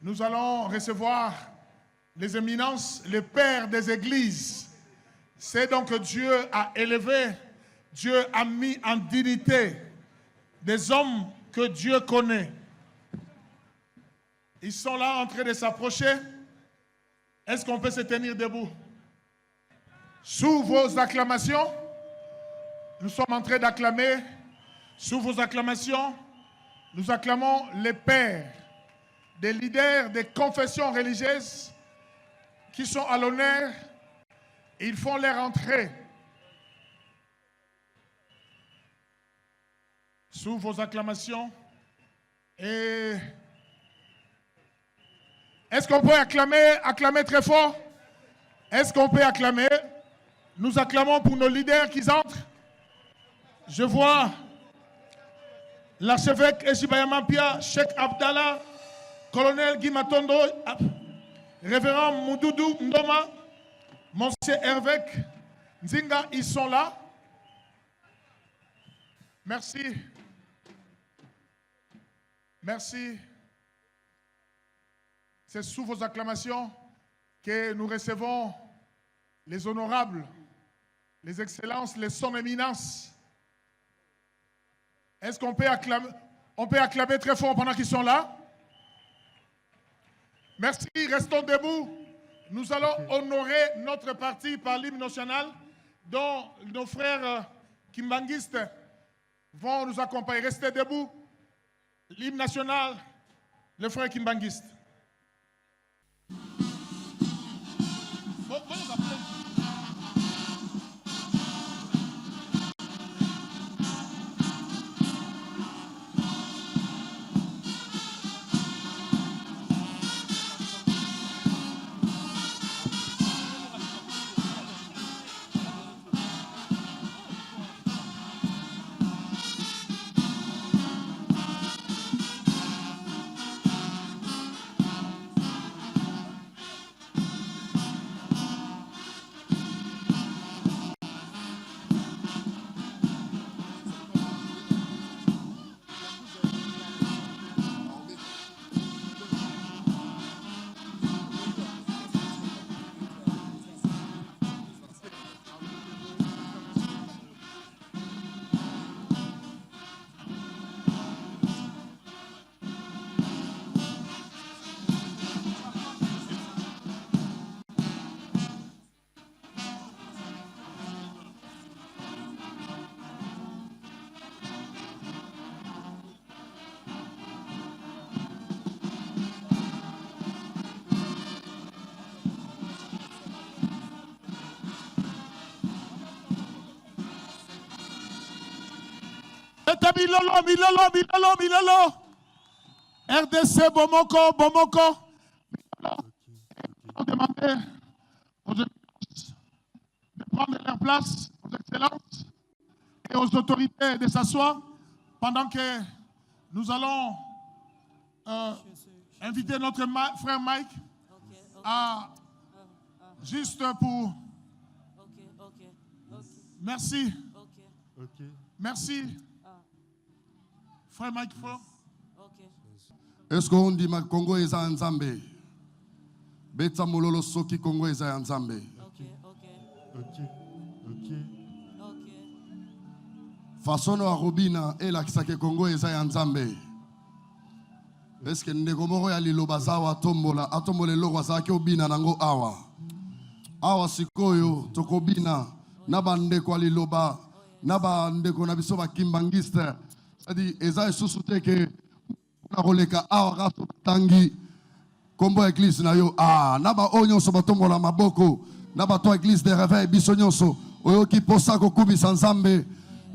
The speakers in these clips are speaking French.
nous allons recevoir les éminences, les pères des églises. C'est donc que Dieu a élevé, Dieu a mis en dignité des hommes que Dieu connaît. Ils sont là en train de s'approcher. Est-ce qu'on peut se tenir debout? Sous vos acclamations, nous sommes en train d'acclamer. Sous vos acclamations, nous acclamons les pères, des leaders des confessions religieuses qui sont à l'honneur. Ils font leur entrée. Sous vos acclamations. Et est-ce qu'on peut acclamer très fort? Est-ce qu'on peut acclamer? Nous acclamons pour nos leaders qui entrent. Je vois l'archevêque Ejibayamampia, Cheikh Abdallah, colonel Guy Matondo, révérend Moudoudou Ndoma, monsieur Hervek Nzinga, ils sont là. Merci. Merci. C'est sous vos acclamations que nous recevons les honorables, les excellences, les son éminences. Est-ce qu'on peut acclamer très fort pendant qu'ils sont là? Merci, restons debout. Nous allons honorer notre parti par l'hymne national dont nos frères kimbanguistes vont nous accompagner. Restez debout. L'hymne national, les frères kimbanguistes. Milolo. RDC, Bomoko. On demandait aux excellences de prendre leur place, aux excellences et aux autorités de s'asseoir pendant que nous allons inviter notre frère Mike à juste pour... Merci. Merci. Frère Mike Fort. Est-ce qu'on dit que Congo est un Nzambe? Beta Mololo Soki Congo est un Nzambe. Ok. Façon à Robina et la Kisake Congo est un Nzambe. Est-ce que Negomoro ya liloba zawa atombole logo zake obina nango awa. Awa sikoyo tokobina nabande kwa liloba nabande ko na biso ba kimbangiste. C'est-à-dire eza esusu que na koleka awa gato tangi kombo église na yo naba onyo so batombola maboko naba to église de réveil biso nyonso oyo ki posa ko kubisa nzambe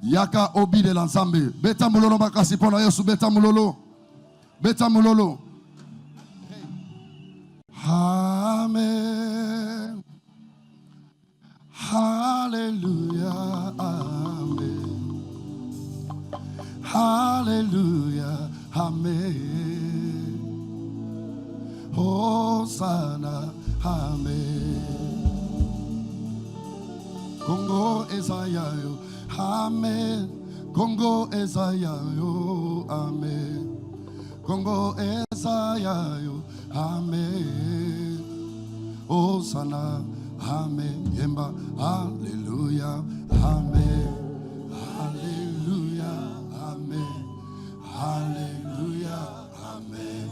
yaka obide la nzambe beta mulolo makasi pona yesu beta mulolo Amen. Hallelujah. Amen. Hallelujah. Amen. Hosanna. Amen. Congo Esayayo. Amen. Congo Esayayo. Amen. Congo esayayo, amen. Osana, amen. Yemba, hallelujah, amen. Hallelujah, amen. Hallelujah, amen.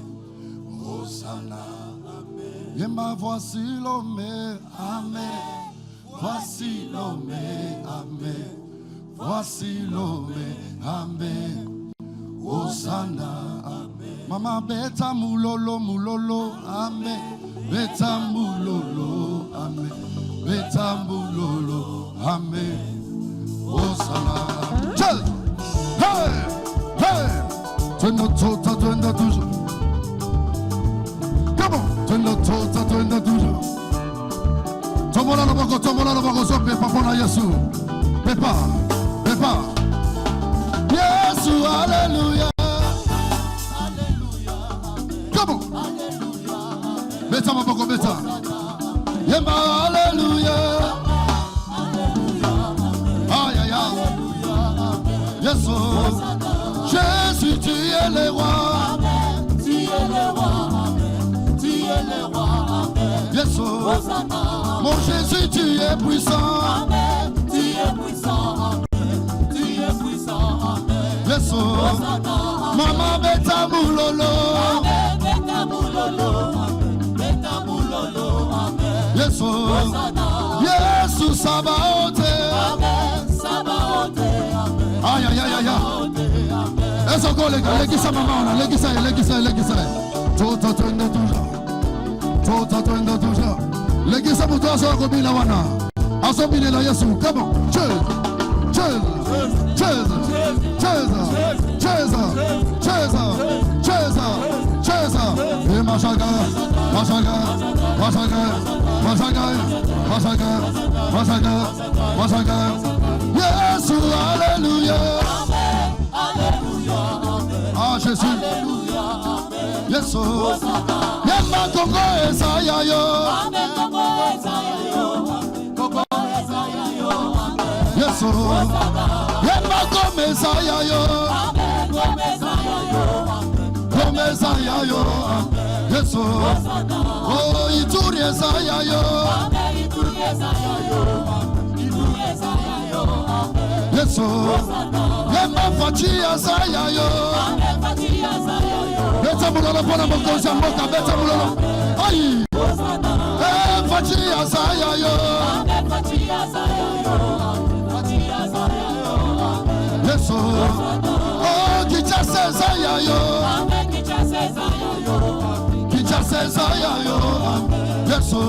Osana, amen. Yemba, voici l'homme, amen. Voici l'homme, amen. Voici l'homme, amen. Osana, amen. Mama beta mulolo, mulolo, amen. Beta mulolo, amen. Beta mulolo, amen. Osana. Chel! Hey! Hey! Twende tota, twende toujours. Come on! Twende tota, twende toujours. Tomola la boko, so pepa pona Yesu. Pepa, pepa. Yesu, hallelujah. Come on. Beta maboko, beta. Yemba, hallelujah. Aïe, aïe, aïe. Yesu, Jésus, tu es le roi. Tu es le roi. Tu es le roi. Yesu, mon Jésus, tu es puissant. Amen. Tu es puissant. Amen. Tu es puissant. Amen. Yesu, Mama beta mulolo. Amen. Beta mulolo. Amen. Beta mulolo. Amen. Yesu, Yesu Sabaote. Amen. Sabaote. Amen. Aïe aïe aïe aïe. Amen. Est-ce que les gars, les maman, les Tota twende toujours. Tota twende toujours. Les gars, pour toi, ça va la wana. Assobile la Yesu. Come on. Cheers. Cheers. Cheers. Cheers. Cheers. Cheers. Cheers. Cheers. Et machaga. Machaga. Machaga. Machaga. Machaga. Machaga. Machaga. Yesu, alléluia. Ah, Jésus. Yesu. Yemba Congo Esaya yo. Yesu. Yemba Congo Esaya yo. Congo Esaya yo. Yesu. Oh, Ituri Esaya yo. Yesu. Yemba Fachi Esaya yo. Beta mulolo pona mokozi mboka beta mulolo. Ayi. Fachi Esaya yo. Yesu. Oh, Kichase Esaya yo. Kichase Esaya yo. Yesu.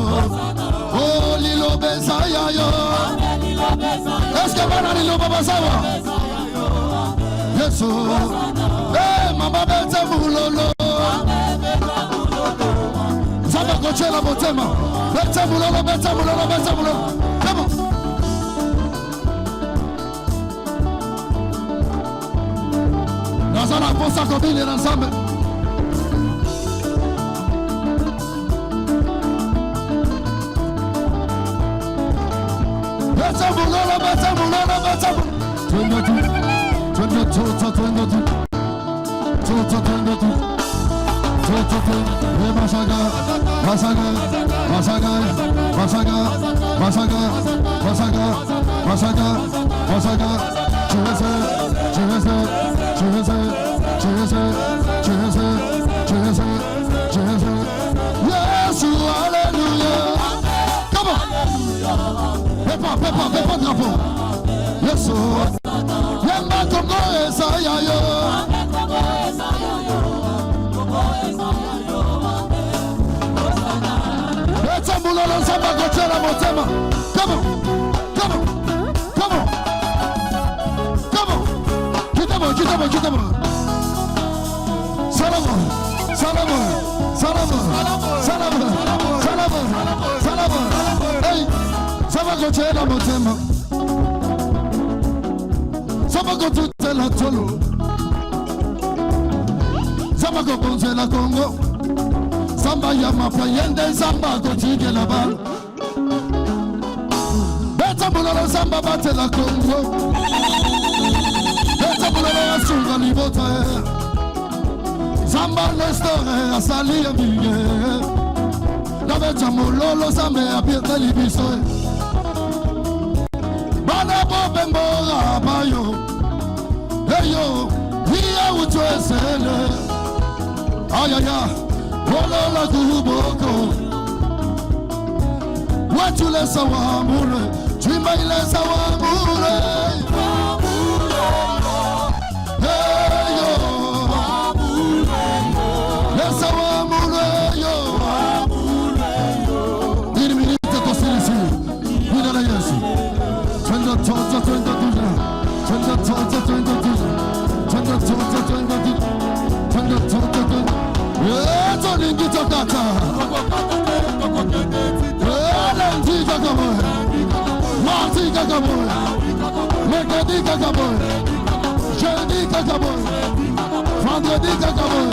Oh, Lilo Besaya yo. Est-ce que bana Lilo Baba Sawa? Yesu. Mama beta mulolo. Saba koche la botema. Beta mulolo, beta mulolo, beta mulolo. Come on. Nazana posa kobile na nzambe. Beta mulolo, beta mulolo, beta mulolo. Twende tu. Twende tu, twende tu. Tota twende tu. Tota twende. Masaga, masaga, masaga, masaga, masaga, masaga, masaga, masaga. Chese, chese, chese, chese, chese, chese, chese. Yesu, hallelujah. Come on. Pepa, pepa, pepa drapeau. Yesu. Yemba Congo Esaya yo. Beta mulolo samba kochela motema. Come on. Come on. Come on. Come on. Kitamo, kitamo, kitamo. Salomon. Salomon. Salomon. Salomon. Salomon. Salomon. Hey. Samba kochela motema. Samba kochela tolo. Samba kochela Congo. Samba ya mapayende samba kochike la bal. Beta mulolo samba bate la Congo. Beta mulolo ya sunga libota. Samba Nestor asali ya binge Nabecha mololo sambe apieta libiso Bana bobe mbora bayo Eyo hiya utwesele Ayaya Olola kuboko Wachule sawa mure Chimba ile sawa mure Mercredi Kakaboy, jeudi Kakaboy, vendredi Kakaboy,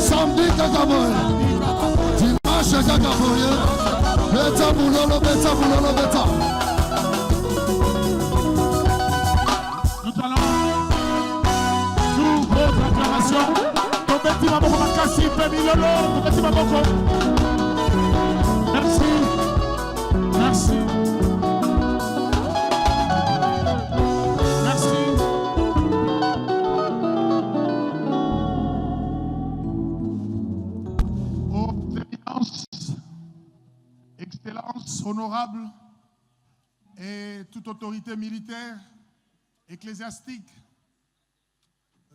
samedi Kakaboy, dimanche Kakaboy, beta boulolo, beta boulolo, beta. Nous allons, sous votre acclamation, Tobeti Maboko Makasi, Pemilolo, Tobeti Maboko. Merci, merci. Honorable et toute autorité militaire, ecclésiastique,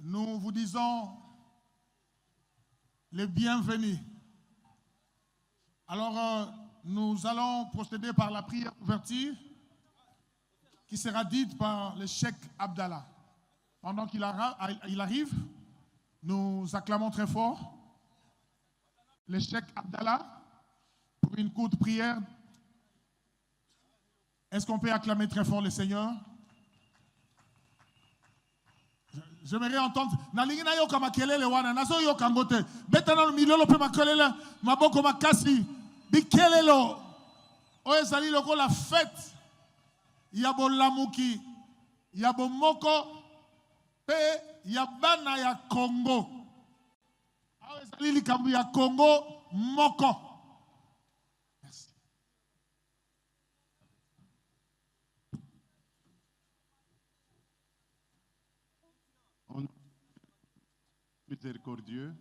nous vous disons les bienvenus. Alors, nous allons procéder par la prière d'ouverture qui sera dite par le cheikh Abdallah. Pendant qu'il arrive, nous acclamons très fort le cheikh Abdallah pour une courte prière. Est-ce qu'on peut acclamer très fort le Seigneur? J'aimerais entendre. Nalingina yoka makelele wana nazo yoka ngote. Betana milolo pe makelele maboko makasi bikelelo. Oye sali loko la fête. Yabo lamuki, yabo moko pe yabana ya Congo. Oye sali likambu ya Congo moko. Miséricordieux,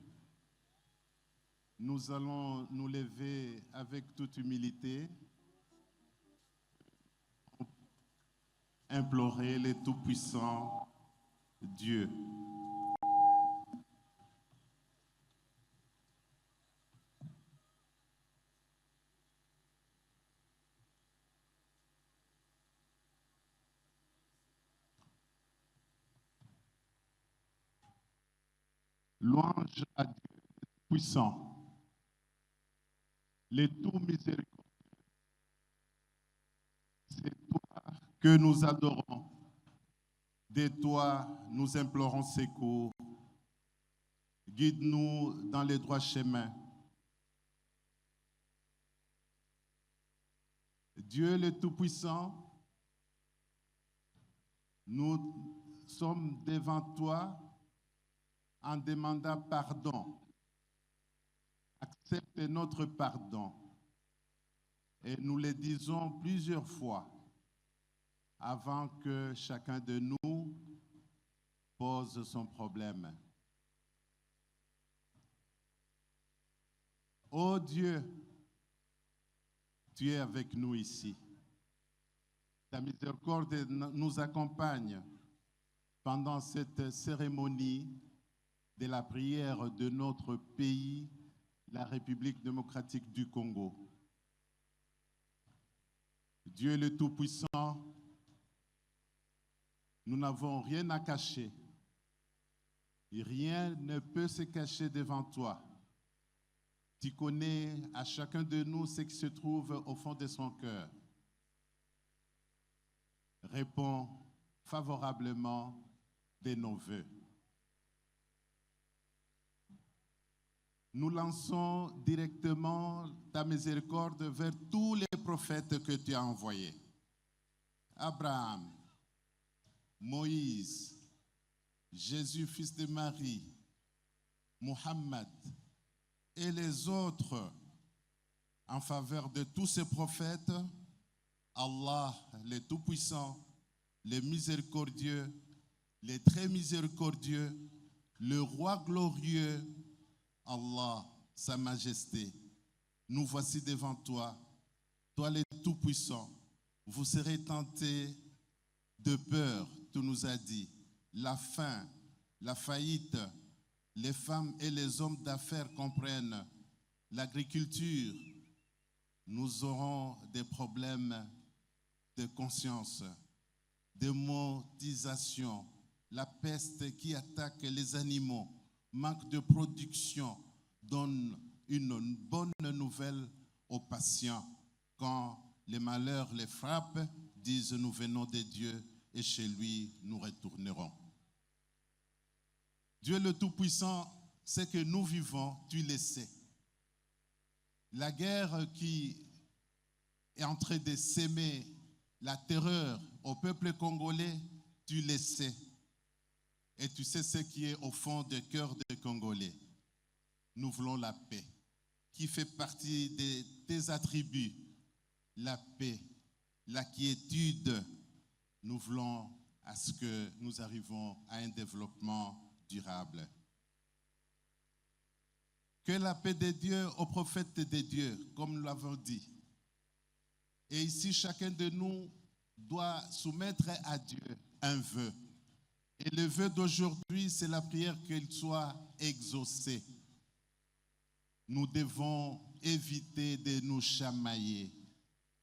nous allons nous lever avec toute humilité, implorer le Tout-Puissant Dieu. Louange à Dieu puissant, le tout miséricordieux. C'est toi que nous adorons. De toi, nous implorons secours. Guide-nous dans les droits chemins. Dieu le Tout-Puissant, nous sommes devant toi en demandant pardon. Accepte notre pardon. Et nous le disons plusieurs fois avant que chacun de nous pose son problème. Ô Dieu, tu es avec nous ici. Ta miséricorde nous accompagne pendant cette cérémonie de la prière de notre pays, la République démocratique du Congo. Dieu le Tout-Puissant, nous n'avons rien à cacher. Et rien ne peut se cacher devant toi. Tu connais à chacun de nous ce qui se trouve au fond de son cœur. Réponds favorablement de nos vœux. Nous lançons directement ta miséricorde vers tous les prophètes que tu as envoyés. Abraham, Moïse, Jésus, fils de Marie, Muhammad et les autres en faveur de tous ces prophètes, Allah, le Tout-Puissant, le Miséricordieux, le Très Miséricordieux, le Roi glorieux, Allah, Sa Majesté, nous voici devant toi, toi le Tout-Puissant. Vous serez tentés de peur, tu nous as dit, la faim, la faillite, les femmes et les hommes d'affaires comprennent, l'agriculture, nous aurons des problèmes de conscience, de motisation, la peste qui attaque les animaux, manque de production, donne une bonne nouvelle aux patients. Quand les malheurs les frappent, disent nous venons de Dieu et chez lui nous retournerons. Dieu le Tout-Puissant, ce que nous vivons, tu le sais. La guerre qui est en train de s'aimer la terreur au peuple congolais, tu le sais. Et tu sais ce qui est au fond du cœur des Congolais. Nous voulons la paix, qui fait partie de tes attributs. La paix, la quiétude. Nous voulons à ce que nous arrivons à un développement durable. Que la paix de Dieu aux prophètes de Dieu, comme nous l'avons dit. Et ici, chacun de nous doit soumettre à Dieu un vœu. Et le vœu d'aujourd'hui, c'est la prière qu'il soit exaucé. Nous devons éviter de nous chamailler.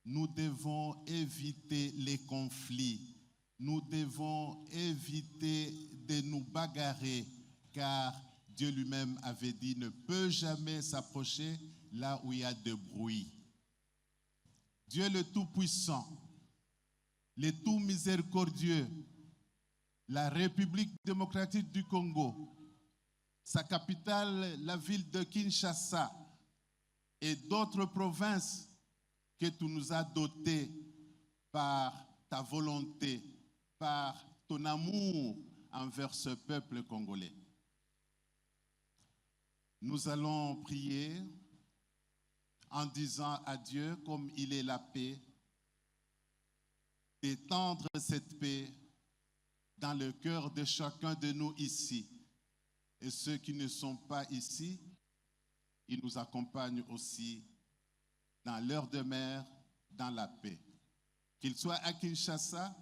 Nous devons éviter les conflits. Nous devons éviter de nous bagarrer, car Dieu lui-même avait dit ne peut jamais s'approcher là où il y a de bruit. Dieu le Tout-Puissant, le Tout-Miséricordieux, la République démocratique du Congo, sa capitale, la ville de Kinshasa, et d'autres provinces que tu nous as dotées par ta volonté, par ton amour envers ce peuple congolais. Nous allons prier en disant à Dieu, comme il est la paix, d'étendre cette paix dans le cœur de chacun de nous ici. Et ceux qui ne sont pas ici, ils nous accompagnent aussi dans leur demeure, dans la paix. Qu'ils soient à Kinshasa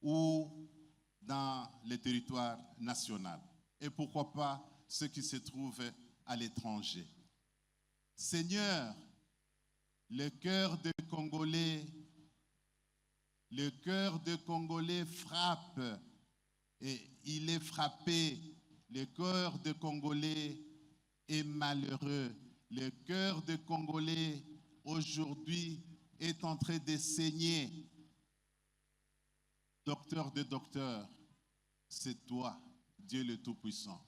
ou dans le territoire national. Et pourquoi pas ceux qui se trouvent à l'étranger. Seigneur, le cœur de Congolais frappe et il est frappé. Le cœur de Congolais est malheureux. Le cœur de Congolais aujourd'hui est en train de saigner. Docteur de docteurs, c'est toi, Dieu le Tout-Puissant.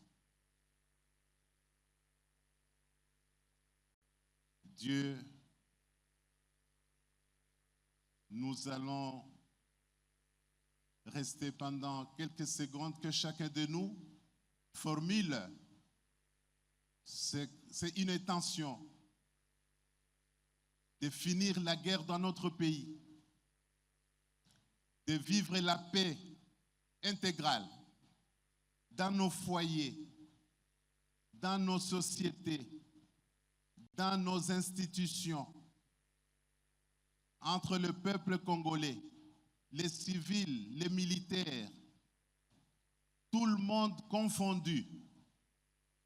Dieu, nous allons rester pendant quelques secondes que chacun de nous formule. C'est une intention de finir la guerre dans notre pays, de vivre la paix intégrale dans nos foyers, dans nos sociétés, dans nos institutions, entre le peuple congolais, les civils, les militaires, tout le monde confondu.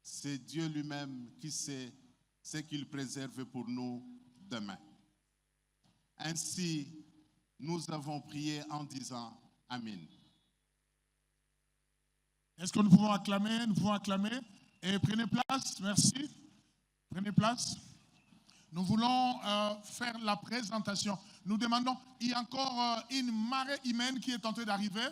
C'est Dieu lui-même qui sait ce qu'il préserve pour nous demain. Ainsi, nous avons prié en disant Amen. Est-ce que nous pouvons acclamer? Nous pouvons acclamer. Et prenez place, merci. Prenez place. Nous voulons faire la présentation. Nous demandons, il y a encore une marée humaine qui est en train d'arriver.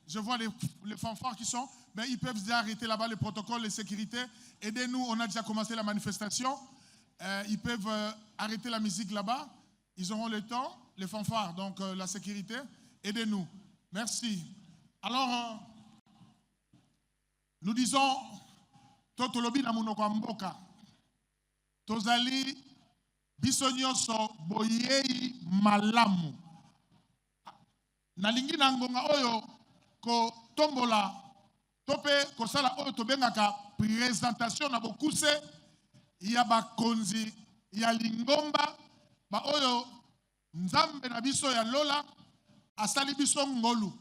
Je vois les fanfares qui sont, mais ils peuvent déjà arrêter là-bas le protocole, les sécurités. Aidez-nous, on a déjà commencé la manifestation. Ils peuvent arrêter la musique là-bas. Ils auront le temps, les fanfares, donc la sécurité. Aidez-nous. Merci. Alors, nous disons to tolobi na monoko ya mboka tozali biso nyonso boyei malamu nalingi na ngonga oyo kotombola to mpe kosala oyo tobengaka présentation na bokuse ya bakonzi ya lingomba ba oyo nzambe na biso ya lola asali biso ngolu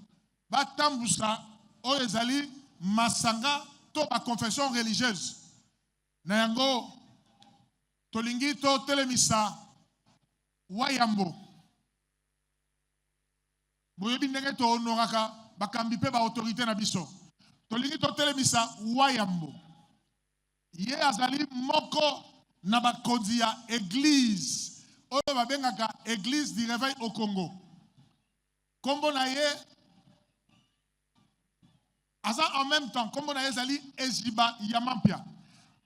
batambusa oyo ezali masanga to ba confession religieuse na yango tolingi to telemisa wayambo boyebi ndenge to honoraka bakambi pe ba autorité na biso tolingi to telemisa wayambo ye azali moko na bakonzi ya église oyo babengaka église du réveil au Congo kombo na ye aza en même temps kombo na ye ezali Ejiba Yamampia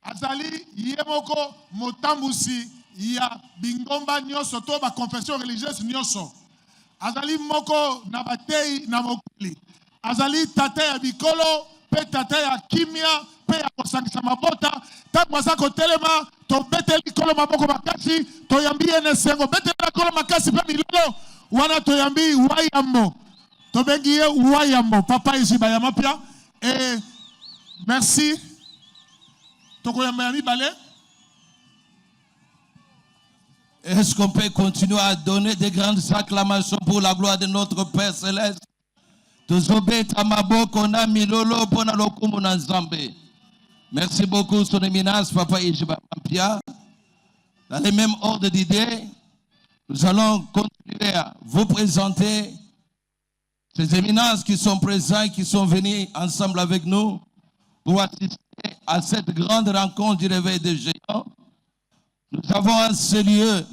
azali ye moko motambusi ya bingomba nyonso to ba confession religieuse nyonso azali moko na batei na mokili azali tata ya bikolo pe tata ya kimia pe ya kosangisa mabota ntango aza kotelema tobeteli kolo maboko makasi toyambi ye na esengo betela kolo makasi mpe milolo wana toyambi wayambo tobengi ye wayambo papa Ejiba Yamampia et merci tokoyamba ya mibale. Est-ce qu'on peut continuer à donner des grandes acclamations pour la gloire de notre Père Céleste? Merci beaucoup, son éminence, Papa Ejiba Yamampia. Dans les mêmes ordres d'idées, nous allons continuer à vous présenter ces éminences qui sont présents et qui sont venus ensemble avec nous pour assister à cette grande rencontre du réveil des géants. Nous avons en ce lieu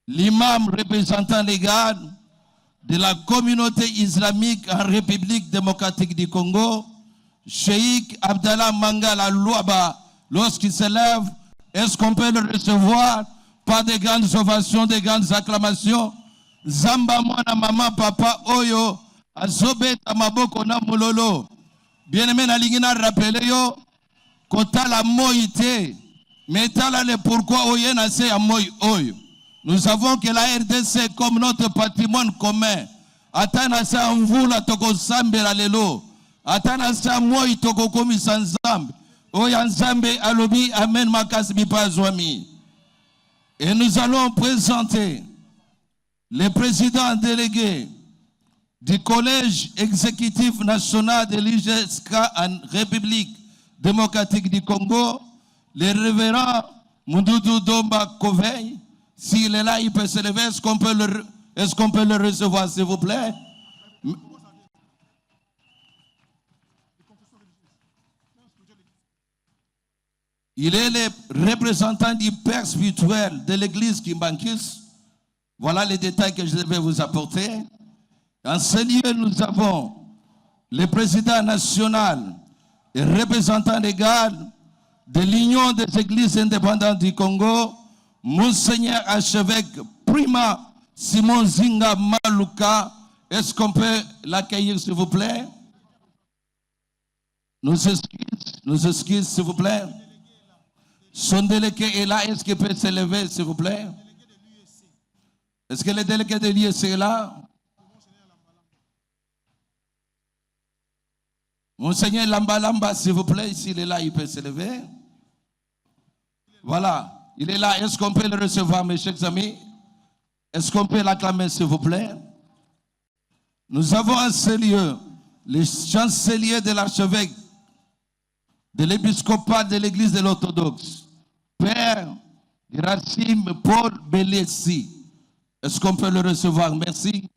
l'imam représentant légal de la communauté islamique en République démocratique du Congo, Cheikh Abdallah Mangala Louaba. Lorsqu'il se lève, est-ce qu'on peut le recevoir par des grandes ovations, des grandes acclamations? Zamba mwana mama papa oyo azobe tamaboko na mulolo. Bien-aimé na lingina rappelé yo kotala moïté. Mais tala le pourquoi oye na se ya moï oyo. Nous savons que la RDC comme notre patrimoine commun. Atana sa mvula toko sambela lelo. Atana sa moï toko komi sanzambe. Oya nzambe alobi amen makasi bipazwami. Et nous allons présenter le président délégué du Collège exécutif national de l'IGSK en République démocratique du Congo, le révérend Mundudu Domba Koveï. S'il est là, il peut se lever. Est-ce qu'on peut le recevoir, s'il vous plaît? Il est le représentant du père spirituel de l'église Kimbankis. Voilà les détails que je vais vous apporter. En ce lieu, nous avons le président national et représentant légal de l'Union des églises indépendantes du Congo, Monseigneur archevêque Prima Simon Zinga Maluka. Est-ce qu'on peut l'accueillir, s'il vous plaît? Nous excuses, s'il vous plaît. Son délégué est là. Est-ce qu'il peut se lever, s'il vous plaît? Est-ce que le délégué de l'IEC est là? Monseigneur Lamba, s'il vous plaît, s'il est là, il peut se lever. Voilà, il est là. Est-ce qu'on peut le recevoir, mes chers amis? Est-ce qu'on peut l'acclamer, s'il vous plaît? Nous avons à ce lieu le chancelier de l'archevêque de l'épiscopat de l'église de l'orthodoxe, Père Racim Paul Belessi. Est-ce qu'on peut le recevoir? Merci.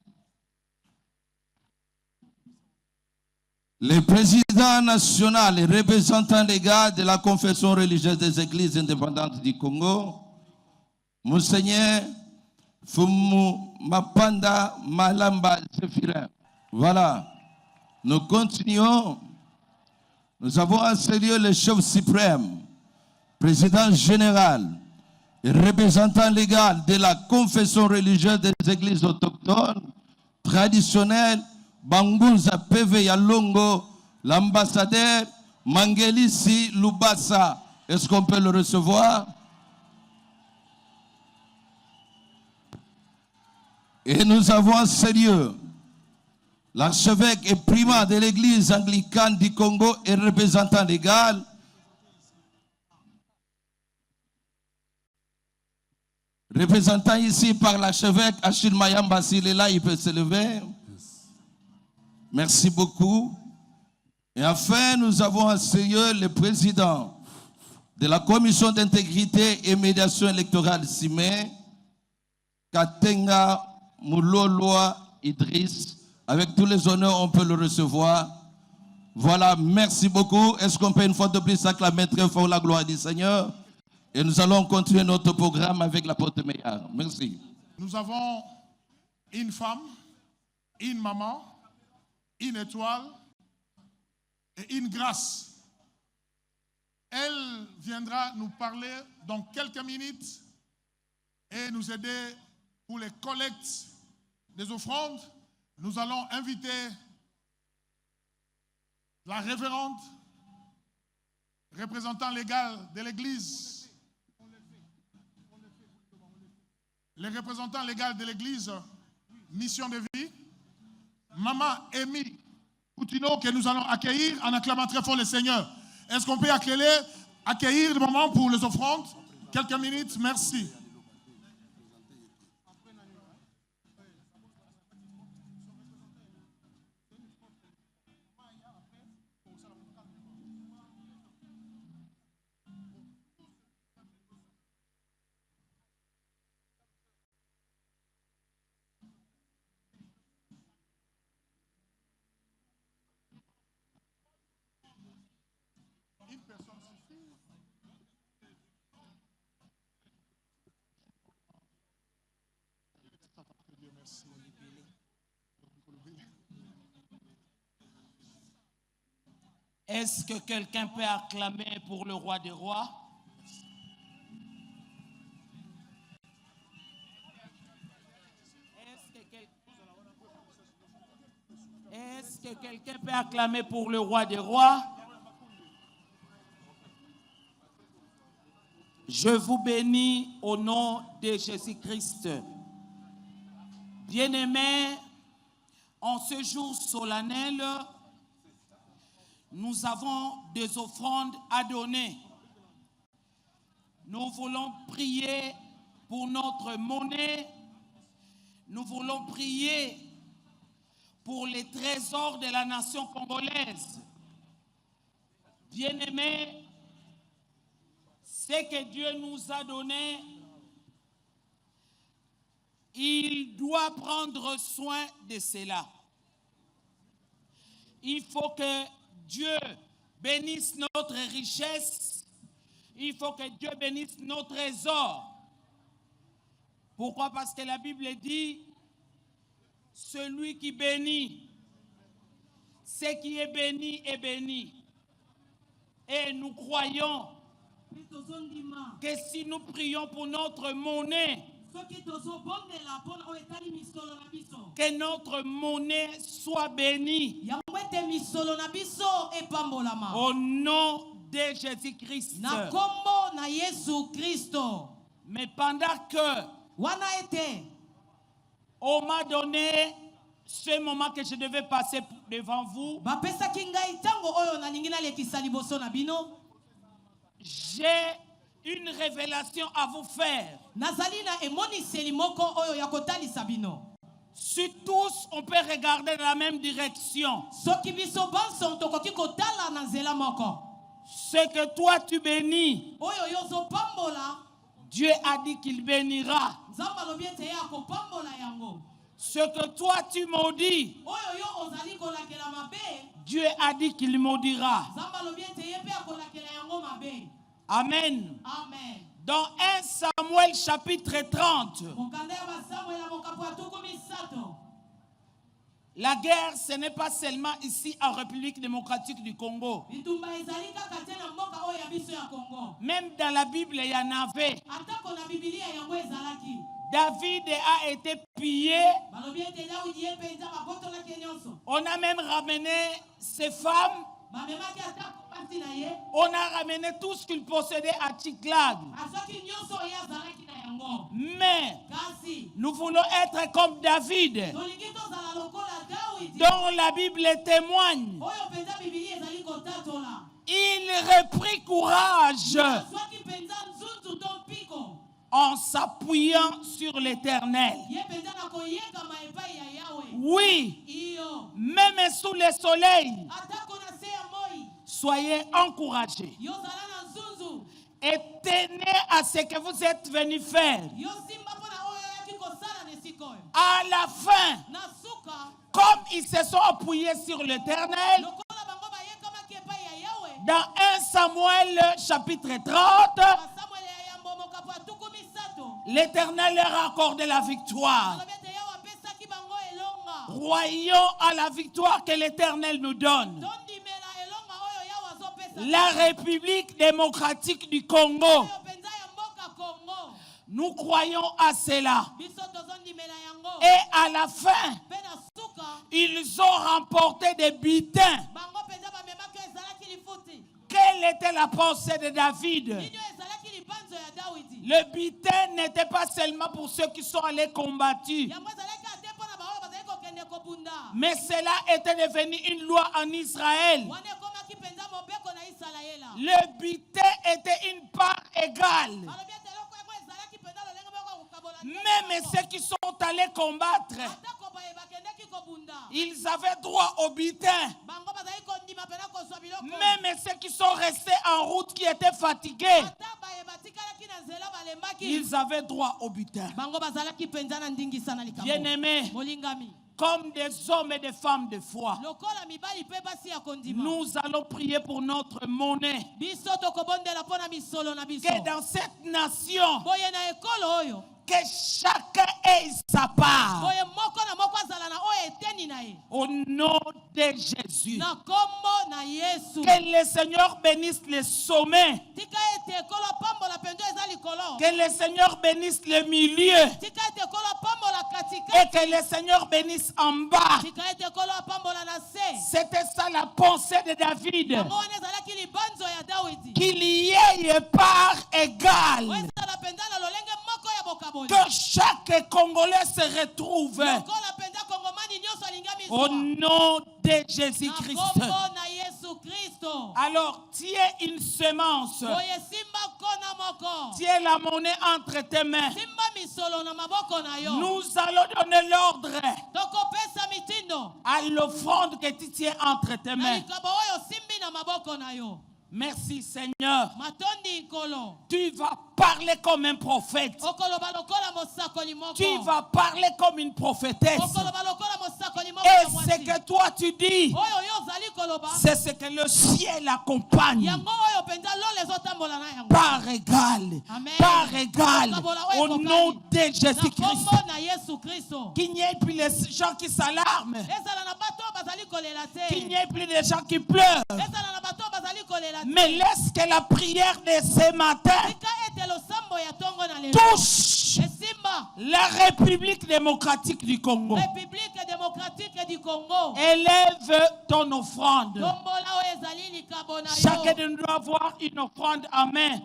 Le président national et représentant légal de la confession religieuse des églises indépendantes du Congo, Monseigneur Fumu Mapanda Malamba Zéphirin. Voilà. Nous continuons. Nous avons en ce lieu le chef suprême, président général et représentant légal de la confession religieuse des églises autochtones traditionnelles, Bangunza PV Yalongo, l'ambassadeur Mangelisi Lubasa. Est-ce qu'on peut le recevoir? Et nous avons un sérieux. L'archevêque et primat de l'église anglicane du Congo et représentant légal. Représentant ici par l'archevêque Achille Mayamba, s'il est là, il peut se lever. Merci beaucoup. Et enfin, nous avons un sérieux le président de la commission d'intégrité et médiation électorale CIME, Katenga Mouloloa Idriss. Avec tous les honneurs, on peut le recevoir. Voilà, merci beaucoup. Est-ce qu'on peut une fois de plus acclamer très fort la gloire du Seigneur? Et nous allons continuer notre programme avec la porte meilleure. Merci. Nous avons une femme, une maman, une étoile et une grâce. Elle viendra nous parler dans quelques minutes et nous aider pour les collectes des offrandes. Nous allons inviter la révérende, représentant légal de l'Église, les représentants légaux de l'Église Mission de Vie, Maman Amy Coutinho, que nous allons accueillir en acclamant très fort le Seigneur. Est-ce qu'on peut accueillir le moment pour les offrandes? Quelques minutes, merci. Est-ce que quelqu'un peut acclamer pour le roi des rois? Est-ce que quelqu'un peut acclamer pour le roi des rois? Je vous bénis au nom de Jésus-Christ. Bien-aimés, en ce jour solennel, nous avons des offrandes à donner. Nous voulons prier pour notre monnaie. Nous voulons prier pour les trésors de la nation congolaise. Bien-aimés, ce que Dieu nous a donné, il doit prendre soin de cela. Il faut que Dieu bénisse notre richesse. Il faut que Dieu bénisse nos trésors. Pourquoi? Parce que la Bible dit, celui qui bénit, ce qui est béni est béni. Et nous croyons que si nous prions pour notre monnaie, que notre monnaie soit bénie au nom de Jésus-Christ. Mais pendant que on m'a donné ce moment que je devais passer devant vous, j'ai une révélation à vous faire. Si tous on peut regarder dans la même direction, ce que toi tu bénis, Dieu a dit qu'il bénira. Ce que toi tu maudis, Dieu a dit qu'il maudira. Amen. Amen. Dans 1 Samuel chapitre 30, la guerre, ce n'est pas seulement ici en République démocratique du Congo. Même dans la Bible, il y en avait. David a été pillé. On a même ramené ses femmes On a ramené tout ce qu'il possédait à Tchiklag. Mais nous voulons être comme David, dont la Bible témoigne. Il reprit courage en s'appuyant sur l'Éternel. Oui, même sous le soleil, soyez encouragés et tenez à ce que vous êtes venus faire. À la fin, comme ils se sont appuyés sur l'Éternel, dans 1 Samuel chapitre 30, l'Éternel leur a accordé la victoire. Croyons à la victoire que l'Éternel nous donne. La République démocratique du Congo, nous croyons à cela. Et à la fin, ils ont remporté des butins. Quelle était la pensée de David? Le butin n'était pas seulement pour ceux qui sont allés combattre, mais cela était devenu une loi en Israël. Le butin était une part égale. Même ceux qui sont allés combattre, ils avaient droit au butin. Même ceux qui sont restés en route, qui étaient fatigués, ils avaient droit au butin. Bien-aimés, comme des hommes et des femmes de foi, nous allons prier pour notre monnaie. Que dans cette nation, que chacun ait sa part. Au nom de Jésus. Que le Seigneur bénisse les sommets. Que le Seigneur bénisse le milieu. Et que le Seigneur bénisse en bas. C'était ça la pensée de David. Qu'il y ait part égale. Que chaque Congolais se retrouve au nom de Jésus-Christ. Alors, tiens une semence. Tiens la monnaie entre tes mains. Nous allons donner l'ordre à l'offrande que tu tiens entre tes mains. Merci Seigneur. Tu vas parler comme un prophète. Tu vas parler comme une prophétesse. Et ce que toi tu dis, c'est ce que le ciel accompagne. Par égal. Par égal. Au nom de Jésus-Christ. Qu'il n'y ait plus les gens qui s'alarment. Qu'il n'y ait plus les gens qui pleurent. Mais laisse que la prière de ce matin touche la République démocratique du Congo. Élève ton offrande. Chacun de nous doit avoir une offrande en main.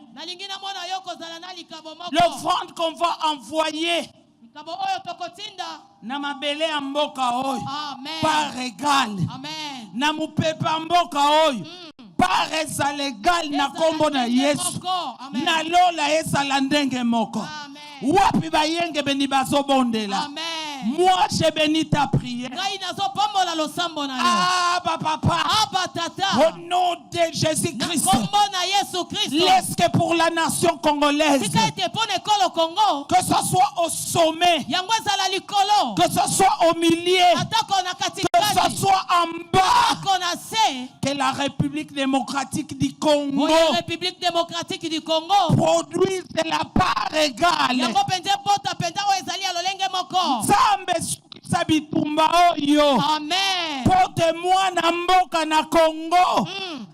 L'offrande qu'on va envoyer na mabele ya mboka oyo par égal. Na mupepa mboka oyo par ezala égal na kombo na Yesu. Na lola ezala ndenge moko. Wapi bayenge beni bazobondela. Moi je bénis ta prière. Abba papa. Au nom de Jésus-Christ. Laisse que pour la nation congolaise, que ce soit au sommet, que ce soit au milieu, que ce soit en bas, que la République démocratique du Congo produise de la part égale. Amen. Porte-moi na mboka na Congo.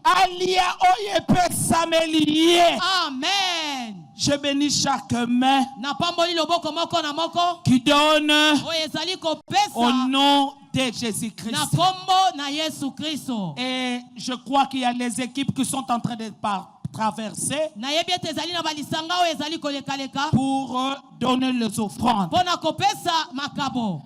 Alia oye pesameliye. Amen. Je bénis chaque main napamboli loboko moko na moko qui donne oyo ezali kopesa au nom de Jésus-Christ. na kombo na Yesu Kristo. Et je crois qu'il y a les équipes qui sont en train de traverser nayebi ete ezali na balisanga oyo ezali kolekaleka pour donner les offrandes. mpo na kopesa makabo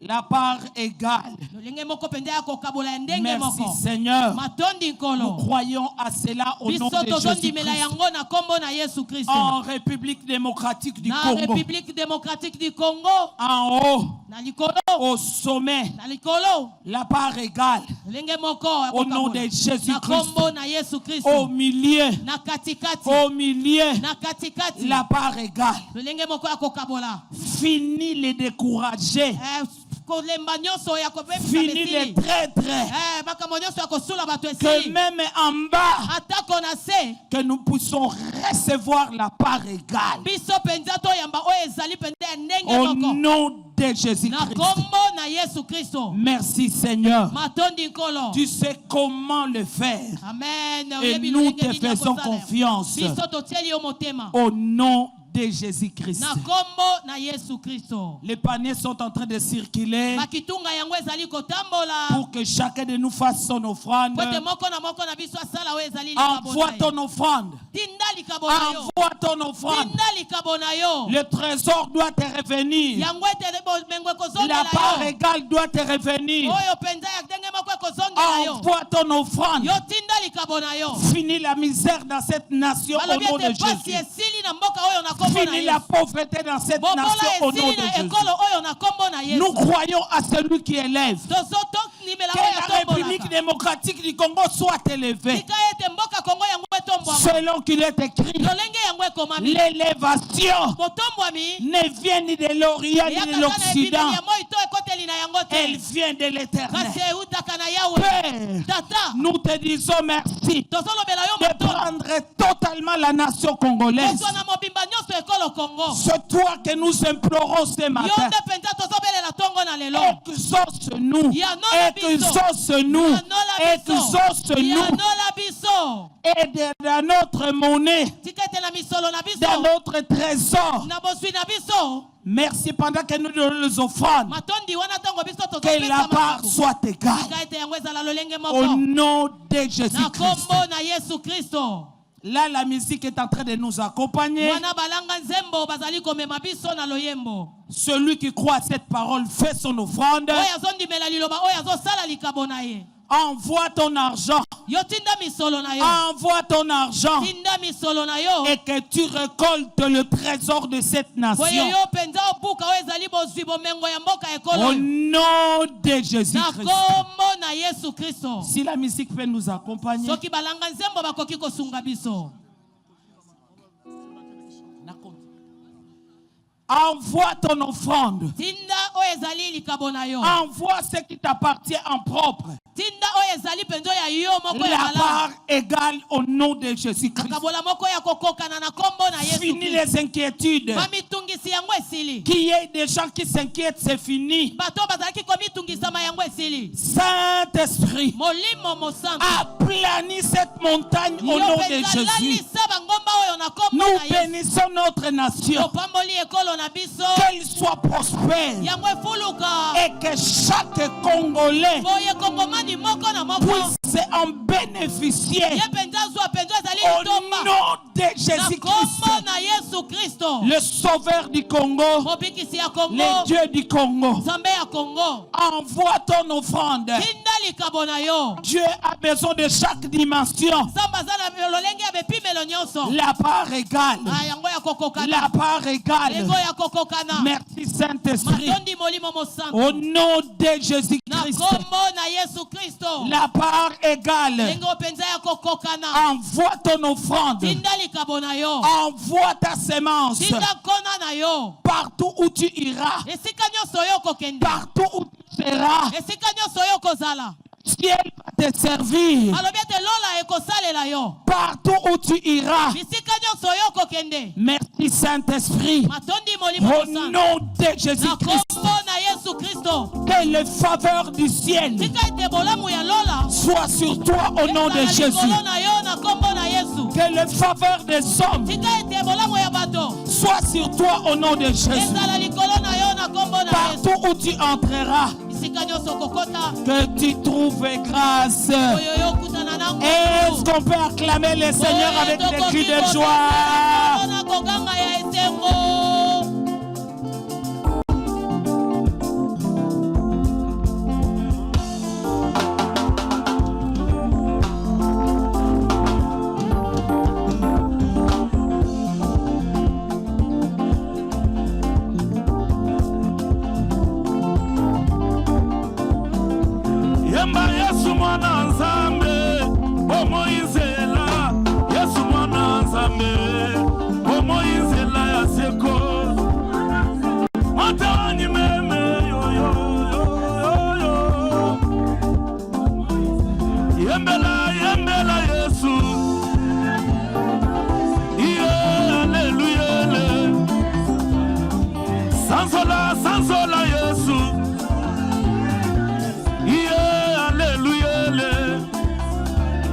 La part égale. lolenge moko mpenza ya kokabola ya ndenge Merci moko Seigneur. matondi Nous nkolo croyons à cela au nom biso de tozondimela Jésus-Christ. yango na kombo na Yesu Kristo. En République démocratique du na Congo, République démocratique du Congo en haut, na likolo au sommet, na likolo la part égale. lolenge moko ya Au nom kokabola. de Jésus-Christ. na kombo na Yesu Au Kristo milieu, na katikati au milieu, na katikati la part égale. lolenge moko ya kokabola. Fini les découragés. kolemba nyonso ya Fini les traîtres. makambo nyonso ya kosula bato Que esili même en bas, atako na se que nous puissions recevoir la part égale. biso mpenza toyamba oyo ezali mpenza ya ndenge Au moko nom de na Jésus-Christ. kombo na Yesu Kristo. Merci Seigneur. matondi nkolo Tu sais comment le faire. amen. Et Oyebi nous lolenge te nini ya faisons kosala. confiance. biso totieli yo motema Au nom de Jésus-Christ. na kombo na Yesu Kristo. Les paniers sont en train de circuler bakitunga yango ezali kotambola pour que chacun de nous fasse son offrande. po ete moko na biso asala oyo ezali likabo Envoie na yo. ton offrande. tinda likabo na yo Envoie ton offrande. tinda likabo na yo Le trésor doit te revenir. yango ete bomengo La ekozongela part yo égale doit te revenir. oyo mpenza ya ndenge moko ekozongela yo Envoie ton offrande. yo tinda likabo na yo Finis la misère dans cette nation au balobi nom de ete pasi Jésus. esili na mboka oyo na kombo na Finis la Yesu pauvreté dans cette bobola nation au nom esili de na Jésus. ekolo oyo na kombo na Yesu Nous croyons à celui qui élève. tozotonimela Que oyo la République atombolaka démocratique du Congo soit élevée. tika ete mboka kongo yango etombwama Selon qu'il est écrit, lolenge yango ekomami l'élévation botombwami ne vient ni de l'Orient ni eyaka de kaka na l'Occident. ebimeli ya moi to ekoteli na yango Elle te vient de l'Éternel. kasi eutaka na yawe Père, tata nous te disons merci tozolobela yo de motola prendre totalement la nation congolaise. kozwa na mobimba nyonso ekolo kongo C'est toi que nous implorons ce yo matin. nde mpenza tozobelela ntongo na lelo Exauce-nous, Yanola biso. exauce-nous, Yanola biso. exauce-nous. yanola biso Et dans notre monnaie, tika ete na misolo na biso dans notre trésor. na bozwi na biso Merci pendant que nous donnons les offrandes. matondi wana ntango biso Que la tozopesa part makabu soit égale. tika ete yango ezala lolenge Au moko nom de na Jésus-Christ. kombo na Yesu Kristo. Là, la musique est en train de nous accompagner. wana balanga nzembo bazali komema biso na loyembo Celui qui croit à cette parole fait son offrande. oyo azondimela liloba oyo azosala likabo na ye Envoie ton argent. yo tinda misolo na yo Envoie ton argent. tinda misolo na yo Et que tu récoltes le trésor de cette oyo nation. yo mpenza obuka oyo ezali bozwi bomengo ya mboka ekolo Au oyo. nom de na Jésus-Christ. kombo na Yesu Kristo. Si la musique peut nous accompagner. soki balanga nzembo bakoki kosunga biso Envoie ton offrande. tinda oyo ezali likabo na yo Envoie ce qui t'appartient en propre. tinda oyo ezali mpenza ya yo moko ya La malamu part égale au nom de Jésus-Christ. makabola moko ya kokokana na kombo na Yesu Fini Kristo. les inquiétudes. bamitungisi yango esili Qu'il y ait des gens qui s'inquiètent, c'est fini. bato bazalaki komitungisama yango esili Saint-Esprit, molimo mosantu aplanis cette montagne au yo nom de mpenza Jésus. lalisa bangomba oyo na kombo Nous na Yesu bénissons notre nation. topamboli ekolo na biso Qu'elle soit prospère. yango efuluka Et que chaque Congolais boye kongomani moko na moko puisse en bénéficier. ye mpenza azwa mpenza ezali Au litomba nom de na Jésus-Christ, kombo na Yesu Kristo le sauveur du Congo, mobikisi ya Kongo le Dieu du Congo. nzambe ya Kongo Envoie ton offrande. tinda likabo na yo Dieu a besoin de chaque dimension. nzambe aza na lolenge ya bepimelo nyonso La part égale. yango ya kokokana La part égale. lengo ya kokokana Merci Saint-Esprit. matondi molimo mosantu Au nom de na Jésus-Christ, kombo na Yesu Kristo la part égale. lengo mpenza ya kokokana Envoie ton offrande. tinda likabo na yo Envoie ta semence. tinda nkona na yo Partout où tu iras. esika nyonso oyo okokende Partout où tu seras. esika nyonso oyo okozala Ciel va te servir. alobi ete lola ekosalela yo Partout où tu iras. bisika nyonso oyo okokende Merci Saint-Esprit. matondi molimo Au mosantu nom de na Jésus-Christ, kombo na Yesu Kristo que les faveurs du ciel tika ete bolamu ya lola soient sur toi au nom de ezala Jésus. likolo na yo na kombo na Yesu Que les faveurs des hommes tika ete bolamu ya soit sur toi au nom de Jésus. ezala likolo na yo na kombo na Yesu. Partout où tu entreras, Bisika nyonso kokota que tu trouves grâce. oyo yo okutana na nguvu. Est-ce qu'on peut acclamer le Seigneur avec des cris de joie? na koganga ya esengo. Yemba Yesu mwana Nzambe, bomo izela. Yesu mwana Nzambe, bomo izela ya seko. Mata wanyi meme yo yo yo yo. Yembela Yesu. Yeah, hallelujah. Sansola Yesu.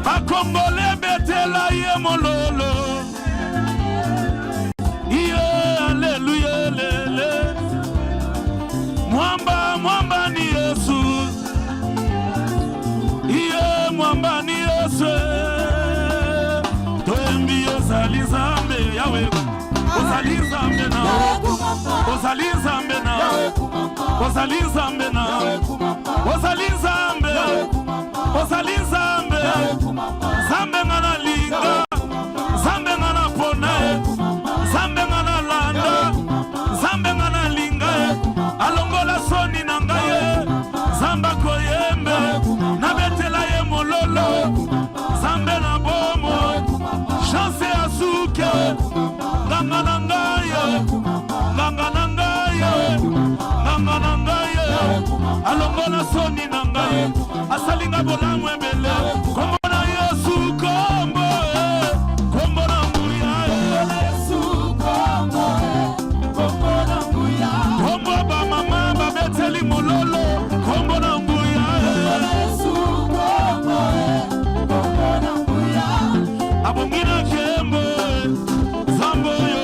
Bakombole betela ye mololo. Yeah, hallelujah, lele. Mwamba ni Yesu. Yeah, mwamba ni Yesu. Toembi ozali Nzambe yawe. Ozali Nzambe na. Ozali Nzambe na. Ozali Nzambe na. Ozali Nzambe. Ozali Nzambe. Nzambe ngana linga. Nzambe ngana pona. Nzambe ngana landa. Nzambe ngana linga. Alongola soni na ngaye. Nzambe koyembe. Na betela ye mololo. Nzambe na bomo. Chance ya suke. Nganga na ngaye. Nganga na ngaye. Nganga na ngaye. Alongola soni na ngaye. Asalinga bolamu ebele. Kombo na Yesu kombo. Kombo na nguya. Yesu kombo. Kombo na nguya. Kombo ba mama ba beteli mololo. Kombo na nguya. Yesu kombo. Kombo na nguya. Abongina kembo. Zambo yo.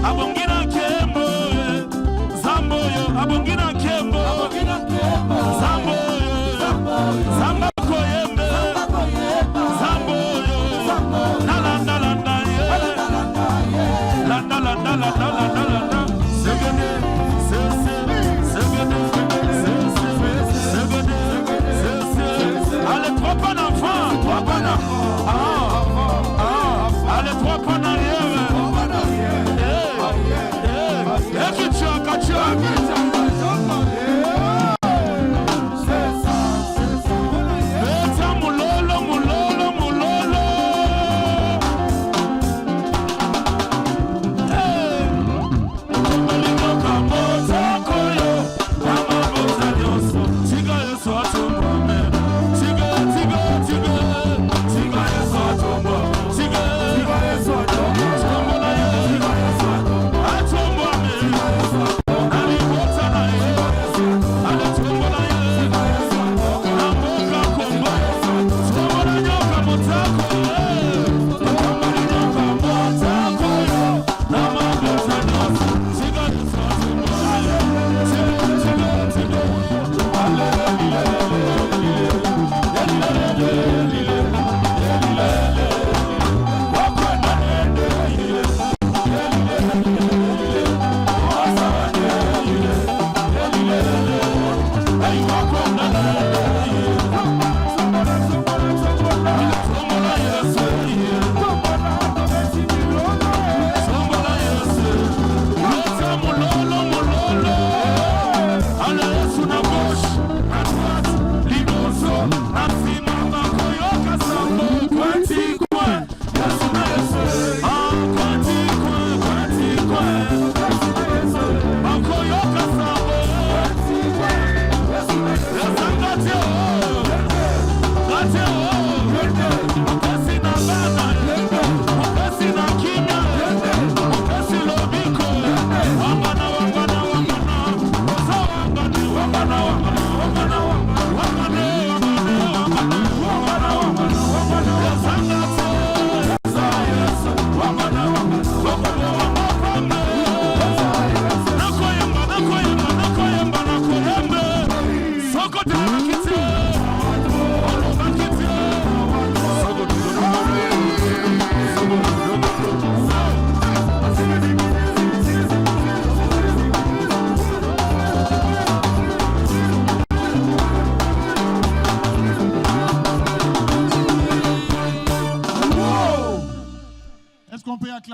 Abongina kembo. Zambo yo. Abongina kembo. Zambo yo. Zamba koyembe. Zambo yo. Landa ye. Landa. Segede. Allez, trois pas d'enfant. Allez, trois pas en arrière.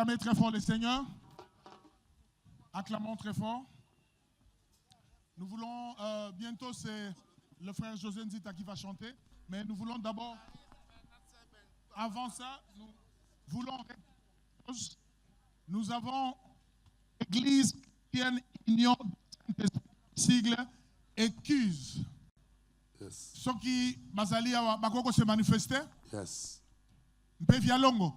acclamer très fort le Seigneur. Acclamons très fort. Nous voulons, bientôt c'est le frère José Nzita qui va chanter, mais nous voulons d'abord, avant ça, nous voulons, nous avons l'Église chrétienne Union sigle ECUSE. Yes. Ceux qui bazali bakoko se manifester. Yes. Mpe via longo.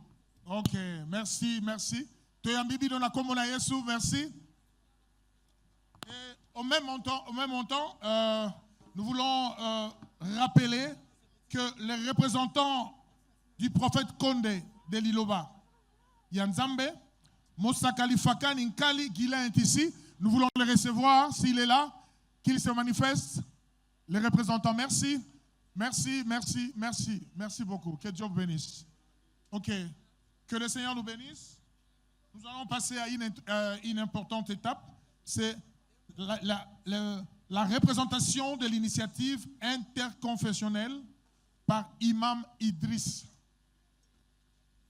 Ok, merci, merci. Toyambibi dona komona Yesu, merci. Et au même temps, nous voulons rappeler que les représentants du prophète Konde de Liloba, Yanzambe, Mossa Kalifakan, Nkali, Guilain est ici. Nous voulons le recevoir s'il est là, qu'il se manifeste. Les représentants, merci. Merci, merci, merci. Merci beaucoup. Que Dieu vous bénisse. Ok. Que le Seigneur nous bénisse. Nous allons passer à une importante étape. C'est la représentation de l'initiative interconfessionnelle par Imam Idriss.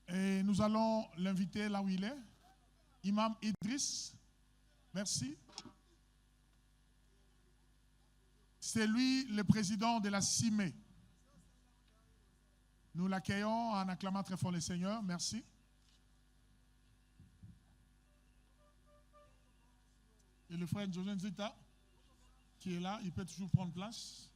Et nous allons l'inviter là où il est. Imam Idriss, merci. C'est lui le président de la CIME. Nous l'accueillons en acclamant très fort le Seigneur. Merci. Et le frère José Nzita, qui est là, il peut toujours prendre place.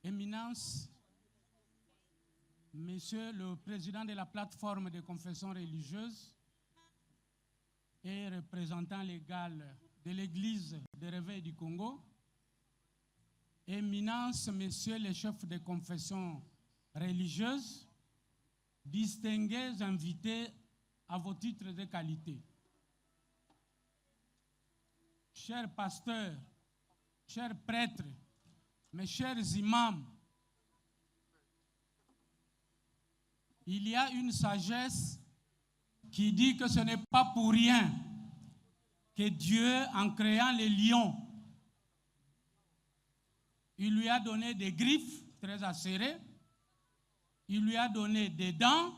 Éminence, Monsieur le Président de la plateforme de confession religieuse et représentant légal de l'Église de Réveil du Congo, Éminence, Messieurs les chefs de confession religieuse, distingués invités à vos titres de qualité, chers pasteurs, chers prêtres, mes chers imams, il y a une sagesse qui dit que ce n'est pas pour rien que Dieu, en créant les lions, il lui a donné des griffes très acérées, il lui a donné des dents,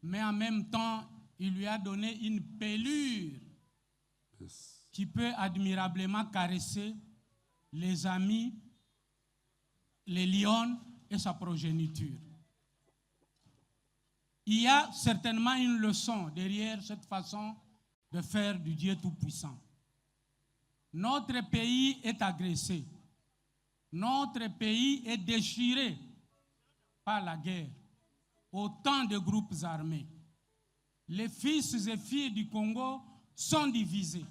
mais en même temps, il lui a donné une pelure qui peut admirablement caresser les amis, les lions et sa progéniture. Il y a certainement une leçon derrière cette façon de faire du Dieu Tout-Puissant. Notre pays est agressé. Notre pays est déchiré par la guerre. Autant de groupes armés. Les fils et filles du Congo sont divisés.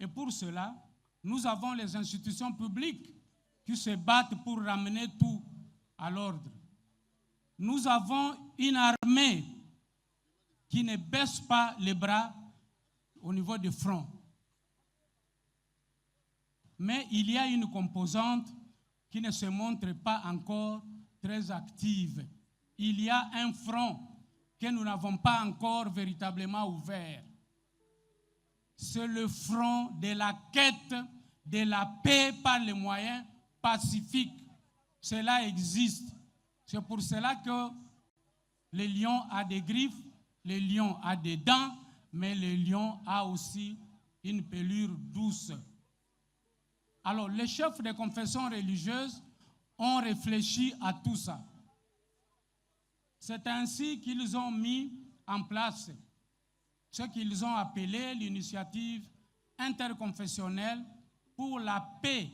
Et pour cela, nous avons les institutions publiques qui se battent pour ramener tout à l'ordre. Nous avons une armée qui ne baisse pas les bras au niveau du front. Mais il y a une composante qui ne se montre pas encore très active. Il y a un front que nous n'avons pas encore véritablement ouvert. C'est le front de la quête de la paix par les moyens pacifiques. Cela existe. C'est pour cela que le lion a des griffes, le lion a des dents, mais le lion a aussi une pelure douce. Alors, les chefs de confession religieuse ont réfléchi à tout ça. C'est ainsi qu'ils ont mis en place ce qu'ils ont appelé l'initiative interconfessionnelle pour la paix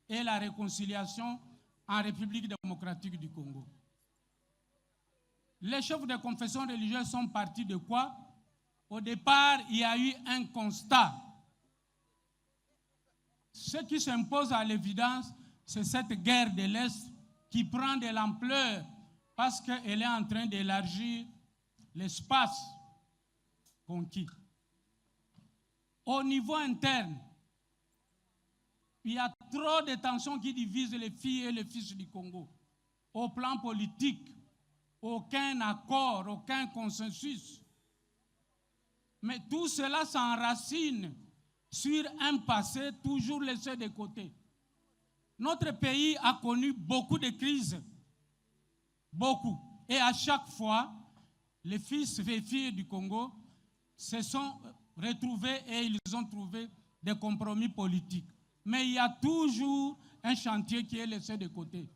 et la réconciliation en République démocratique du Congo. Les chefs de confession religieuse sont partis de quoi? Au départ, il y a eu un constat. Ce qui s'impose à l'évidence, c'est cette guerre de l'Est qui prend de l'ampleur parce qu'elle est en train d'élargir l'espace conquis. Au niveau interne, il y a trop de tensions qui divisent les filles et les fils du Congo. Au plan politique, aucun accord, aucun consensus. Mais tout cela s'enracine sur un passé toujours laissé de côté. Notre pays a connu beaucoup de crises, beaucoup. Et à chaque fois, les fils et filles du Congo se sont retrouvés et ils ont trouvé des compromis politiques. Mais il y a toujours un chantier qui est laissé de côté.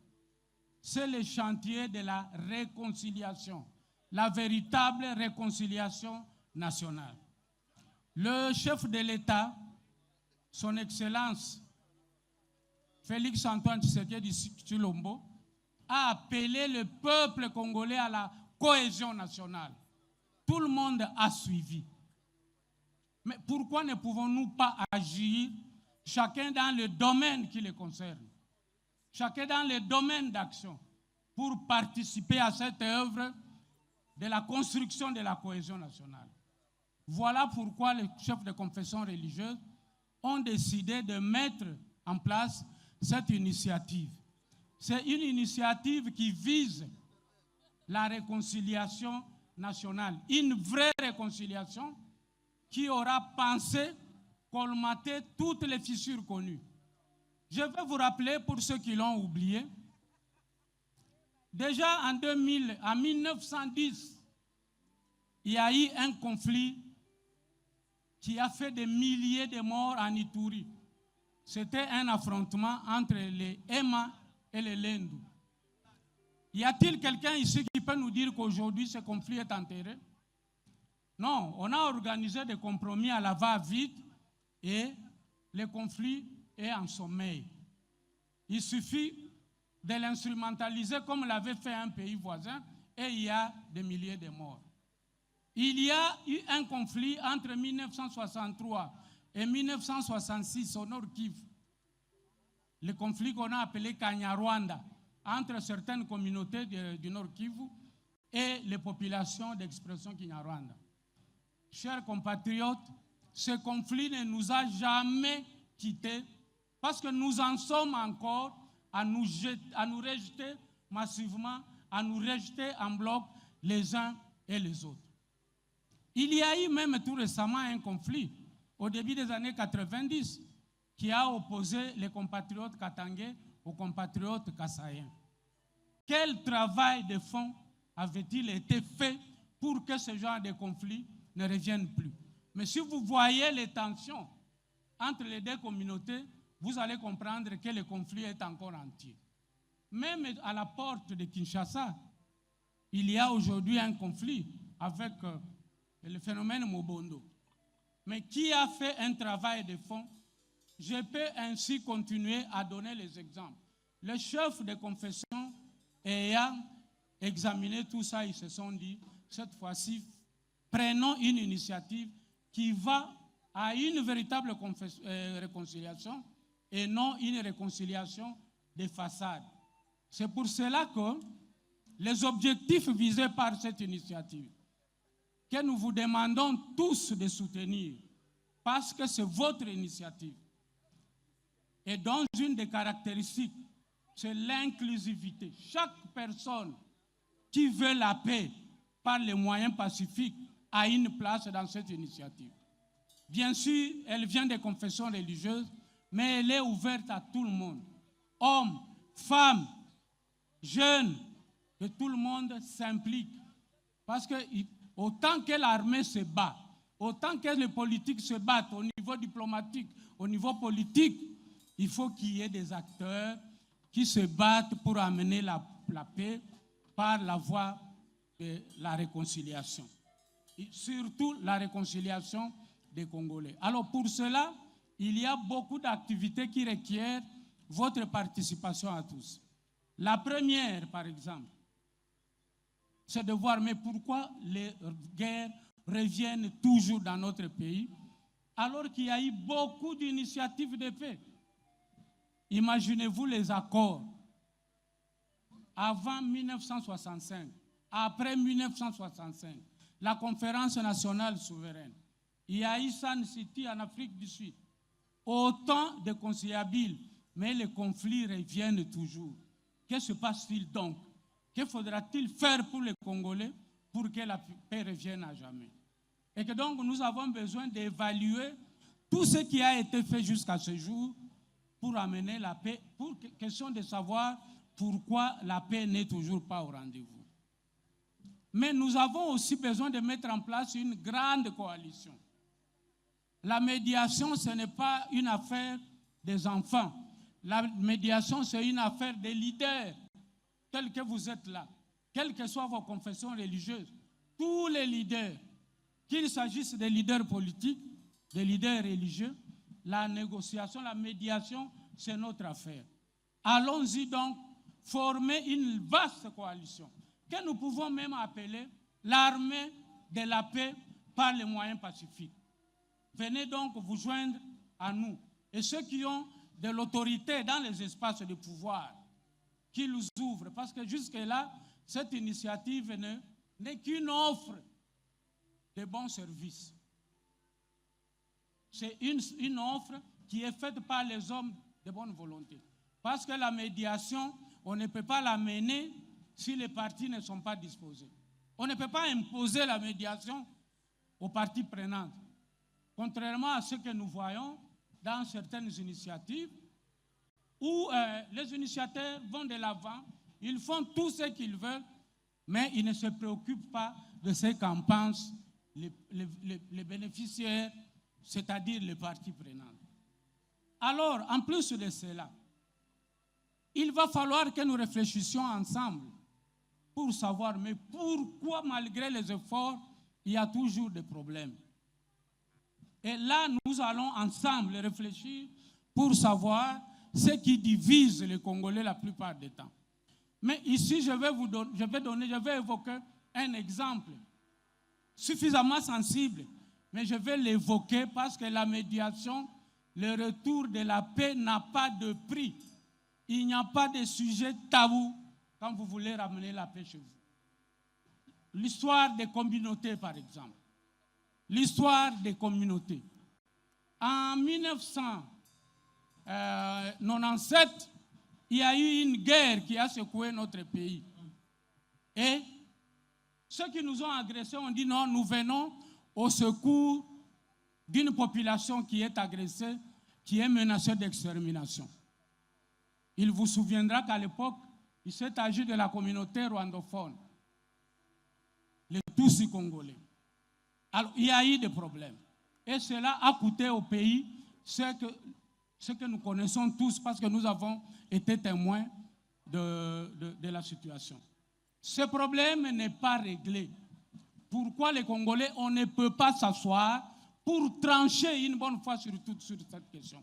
C'est le chantier de la réconciliation, la véritable réconciliation nationale. Le chef de l'État, son Excellence Félix Antoine Tshisekedi Tshilombo, a appelé le peuple congolais à la cohésion nationale. Tout le monde a suivi. Mais pourquoi ne pouvons-nous pas agir, chacun dans le domaine qui le concerne, chacun dans le domaine d'action, pour participer à cette œuvre de la construction de la cohésion nationale? Voilà pourquoi les chefs de confession religieuse ont décidé de mettre en place cette initiative. C'est une initiative qui vise la réconciliation nationale, une vraie réconciliation qui aura pensé colmater toutes les fissures connues. Je vais vous rappeler, pour ceux qui l'ont oublié, déjà en 1910, il y a eu un conflit qui a fait des milliers de morts en Ituri. C'était un affrontement entre les Emma et les Lendu. Y a-t-il quelqu'un ici qui peut nous dire qu'aujourd'hui ce conflit est enterré? Non, on a organisé des compromis à la va-vite et le conflit est en sommeil. Il suffit de l'instrumentaliser comme l'avait fait un pays voisin et il y a des milliers de morts. Il y a eu un conflit entre 1963 et 1966 au Nord Kivu. Le conflit qu'on a appelé Kanyarwanda entre certaines communautés du Nord Kivu et les populations d'expression Kinyarwanda. Chers compatriotes, ce conflit ne nous a jamais quittés parce que nous en sommes encore à nous rejeter massivement, à nous rejeter en bloc les uns et les autres. Il y a eu même tout récemment un conflit au début des années 90 qui a opposé les compatriotes katangais aux compatriotes kassaïens. Quel travail de fond avait-il été fait pour que ce genre de conflit ne revienne plus? Mais si vous voyez les tensions entre les deux communautés, vous allez comprendre que le conflit est encore entier. Même à la porte de Kinshasa, il y a aujourd'hui un conflit avec le phénomène Mobondo. Mais qui a fait un travail de fond? Je peux ainsi continuer à donner les exemples. Les chefs de confession ayant examiné tout ça, ils se sont dit, cette fois-ci, prenons une initiative qui va à une véritable réconciliation et non une réconciliation de façade. C'est pour cela que les objectifs visés par cette initiative, que nous vous demandons tous de soutenir, parce que c'est votre initiative, et dont une des caractéristiques, c'est l'inclusivité. Chaque personne qui veut la paix par les moyens pacifiques a une place dans cette initiative. Bien sûr, elle vient des confessions religieuses, mais elle est ouverte à tout le monde. Hommes, femmes, jeunes, que tout le monde s'implique. Parce que autant que l'armée se bat, autant que les politiques se battent au niveau diplomatique, au niveau politique, il faut qu'il y ait des acteurs qui se battent pour amener la paix par la voie de la réconciliation. Et surtout la réconciliation des Congolais. Alors pour cela, il y a beaucoup d'activités qui requièrent votre participation à tous. La première, par exemple, c'est de voir, mais pourquoi les guerres reviennent toujours dans notre pays, alors qu'il y a eu beaucoup d'initiatives de paix. Imaginez-vous les accords avant 1965, après 1965, la conférence nationale souveraine. Il y a eu Sun City en Afrique du Sud. Autant de conciliables, mais les conflits reviennent toujours. Que se passe-t-il donc? Que faudra-t-il faire pour les Congolais pour que la paix revienne à jamais? Et que donc nous avons besoin d'évaluer tout ce qui a été fait jusqu'à ce jour pour amener la paix, pour question de savoir pourquoi la paix n'est toujours pas au rendez-vous. Mais nous avons aussi besoin de mettre en place une grande coalition. La médiation, ce n'est pas une affaire des enfants. La médiation, c'est une affaire des leaders, tels que vous êtes là, quelles que soient vos confessions religieuses. Tous les leaders, qu'il s'agisse des leaders politiques, des leaders religieux, la négociation, la médiation, c'est notre affaire. Allons-y donc former une vaste coalition que nous pouvons même appeler l'armée de la paix par les moyens pacifiques. Venez donc vous joindre à nous. Et ceux qui ont de l'autorité dans les espaces de pouvoir, qui nous ouvrent, parce que jusque-là, cette initiative n'est qu'une offre de bons services. C'est une offre qui est faite par les hommes de bonne volonté. Parce que la médiation, on ne peut pas la mener si les partis ne sont pas disposés. On ne peut pas imposer la médiation aux parties prenantes. Contrairement à ce que nous voyons dans certaines initiatives, où les initiateurs vont de l'avant, ils font tout ce qu'ils veulent, mais ils ne se préoccupent pas de ce qu'en pensent les bénéficiaires, c'est-à-dire les parties prenantes. Alors, en plus de cela, il va falloir que nous réfléchissions ensemble pour savoir, mais pourquoi, malgré les efforts, il y a toujours des problèmes. Et là, nous allons ensemble réfléchir pour savoir ce qui divise les Congolais la plupart du temps. Mais ici, je vais évoquer un exemple suffisamment sensible, mais je vais l'évoquer parce que la médiation, le retour de la paix n'a pas de prix. Il n'y a pas de sujet tabou quand vous voulez ramener la paix chez vous. L'histoire des communautés, par exemple. L'histoire des communautés. En 1997, il y a eu une guerre qui a secoué notre pays. Et ceux qui nous ont agressés ont dit non, nous venons au secours d'une population qui est agressée, qui est menacée d'extermination. Il vous souviendra qu'à l'époque, il s'est agi de la communauté rwandophone, les Tutsis congolais. Alors, il y a eu des problèmes. Et cela a coûté au pays ce que nous connaissons tous parce que nous avons été témoins de la situation. Ce problème n'est pas réglé. Pourquoi les Congolais, on ne peut pas s'asseoir pour trancher une bonne fois sur toute sur cette question,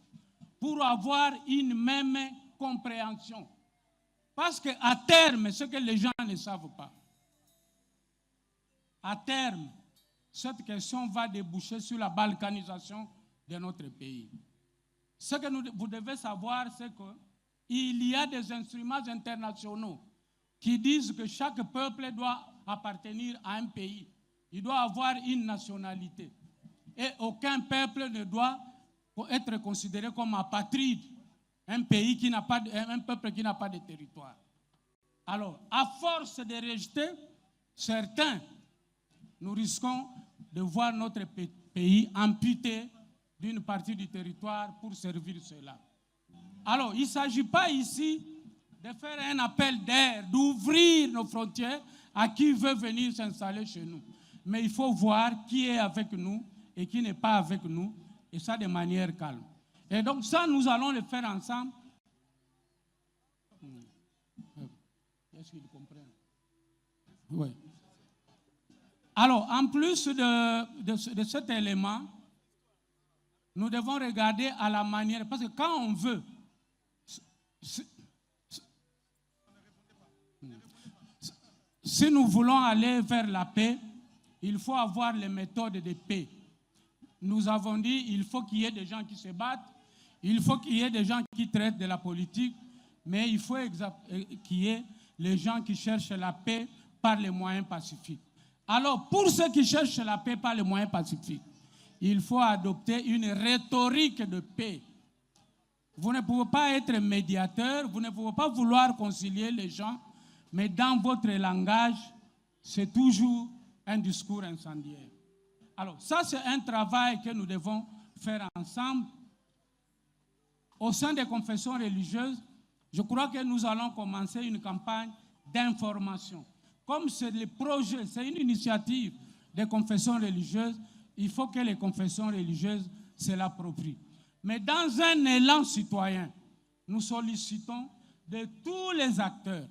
pour avoir une même compréhension. Parce qu'à terme, ce que les gens ne savent pas, à terme, cette question va déboucher sur la balkanisation de notre pays. Ce que vous devez savoir, c'est qu'il y a des instruments internationaux qui disent que chaque peuple doit appartenir à un pays. Il doit avoir une nationalité. Et aucun peuple ne doit être considéré comme apatride, un peuple qui n'a pas de territoire. Alors, à force de rejeter certains, nous risquons de voir notre pays amputé d'une partie du territoire pour servir cela. Alors, il ne s'agit pas ici de faire un appel d'air, d'ouvrir nos frontières à qui veut venir s'installer chez nous. Mais il faut voir qui est avec nous et qui n'est pas avec nous, et ça de manière calme. Et donc ça, nous allons le faire ensemble. Est-ce qu'ils comprennent? Oui. Alors, en plus de cet élément, nous devons regarder à la manière, parce que quand on veut, si nous voulons aller vers la paix, il faut avoir les méthodes de paix. Nous avons dit qu'il faut qu'il y ait des gens qui se battent, il faut qu'il y ait des gens qui traitent de la politique, mais il faut qu'il y ait les gens qui cherchent la paix par les moyens pacifiques. Alors, pour ceux qui cherchent la paix par les moyens pacifiques, il faut adopter une rhétorique de paix. Vous ne pouvez pas être médiateur, vous ne pouvez pas vouloir concilier les gens, mais dans votre langage, c'est toujours un discours incendiaire. Alors, ça, c'est un travail que nous devons faire ensemble. Au sein des confessions religieuses, je crois que nous allons commencer une campagne d'information. Comme c'est le projet, c'est une initiative des confessions religieuses, il faut que les confessions religieuses se l'approprient. Mais dans un élan citoyen, nous sollicitons de tous les acteurs,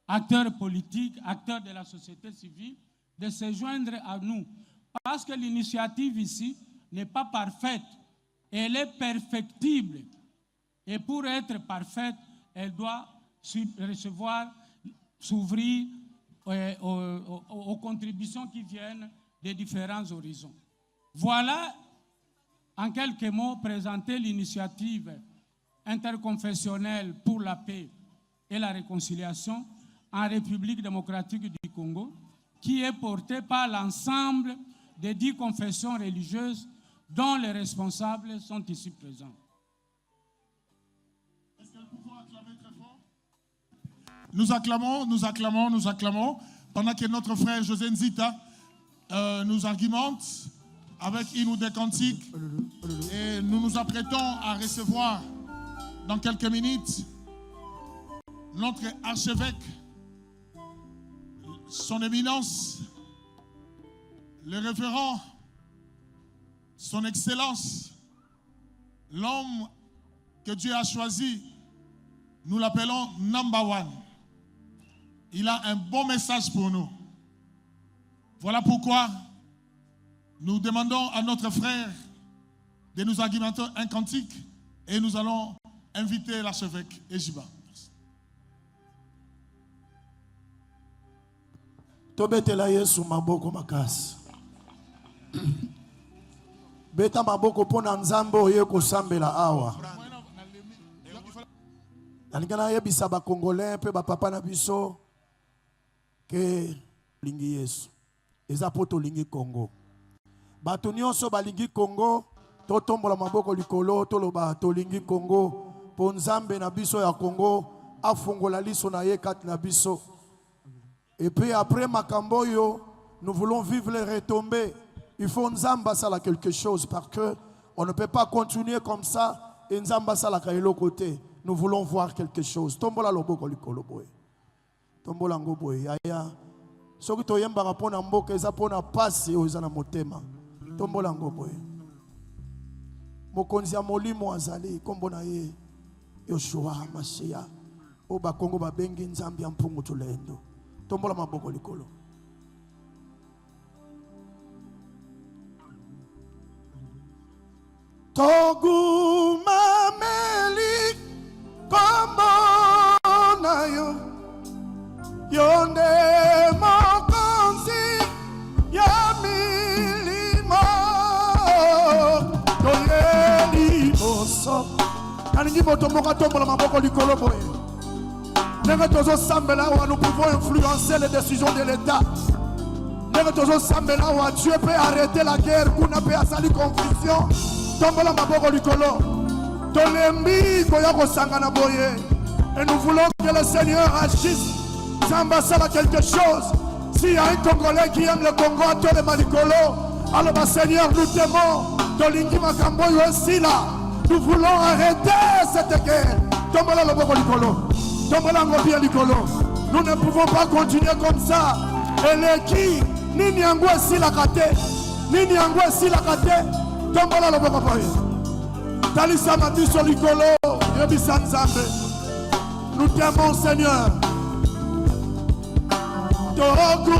acteurs politiques, acteurs de la société civile, de se joindre à nous. Parce que l'initiative ici n'est pas parfaite, elle est perfectible. Et pour être parfaite, elle doit recevoir, s'ouvrir aux contributions qui viennent des différents horizons. Voilà, en quelques mots, présenter l'initiative interconfessionnelle pour la paix et la réconciliation en République démocratique du Congo, qui est portée par l'ensemble des 10 confessions religieuses dont les responsables sont ici présents. Est-ce que nous pouvons acclamer très fort? Nous acclamons, nous acclamons, nous acclamons, pendant que notre frère José Nzita nous argumente avec une ou des cantiques. Et nous nous apprêtons à recevoir dans quelques minutes notre archevêque, son éminence, le référent, son excellence, l'homme que Dieu a choisi, nous l'appelons number one. Il a un bon message pour nous. Voilà pourquoi nous demandons à notre frère de nous argumenter un cantique et nous allons inviter l'archevêque Ejiba. Tobetela Yesu maboko makasi. Beta maboko pona nzambe oye kosambela awa. Nalingana yebisa ba Congolais pe ba papa na biso ke lingi Yesu. Eza poto lingi Congo. Bato nyonso balingi Congo, totombola maboko likolo toloba tolingi Congo, po nzambe na biso ya Congo afungola liso na ye kati na biso. Et puis après Makamboyo, nous voulons vivre les retombées. Il faut Nzamba sala quelque chose parce que on ne peut pas continuer comme ça et Nzamba sala kailo côté. Nous voulons voir quelque chose. Tombola loboko likolo boy. Tombola ngoboy yaya. Soki toyemba rapona mboka eza pona pasi o eza na motema. Tombola ngoboy. Mokonzi ya molimo azali kombo na ye Yoshua Mashiach. O ba Kongo ba bengi Nzambi ya mpungu tulendo. Tombola maboko likolo. Togu mameli kombo na yo yonde mokonzi ya milimo toyeli boso nalingi moto moko tombola maboko likolo boye. Nous pouvons influencer les décisions de l'État. Dieu peut arrêter la guerre, kuna peut asali confusion. Tombola maboko likolo. Tolembi koya kosangana boye. Et nous voulons que le Seigneur agisse. Zamba sala quelque chose. S'il y a un Congolais qui aime le Congo, tole malikolo. Alors Seigneur, nous t'aimons. Tolingi makambo yo sila. Nous voulons arrêter cette guerre. Tombola maboko likolo. Nous ne pouvons pas continuer comme ça. Et les qui, ni nyangwa si la kate, ni nyangwa si la kate, tombola le boko boy. Talisa mati sur l'icolo, yebisa nzambe. Nous t'aimons Seigneur. Toku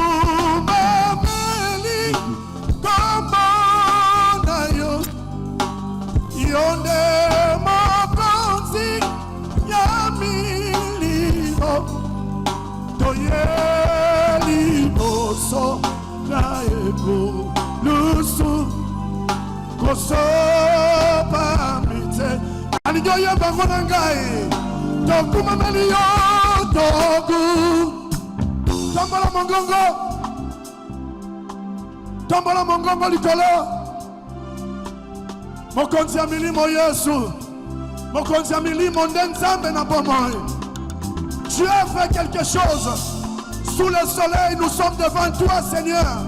mameli, kombo na yo, kosopa mite alinyo yemba ngona ngai tokuma meliyo togu tombola mongongo likolo mokonzi ya milimo Yesu mokonzi ya milimo nde nzambe na bomoi. Tu as fait quelque chose sous le soleil, nous sommes devant toi Seigneur.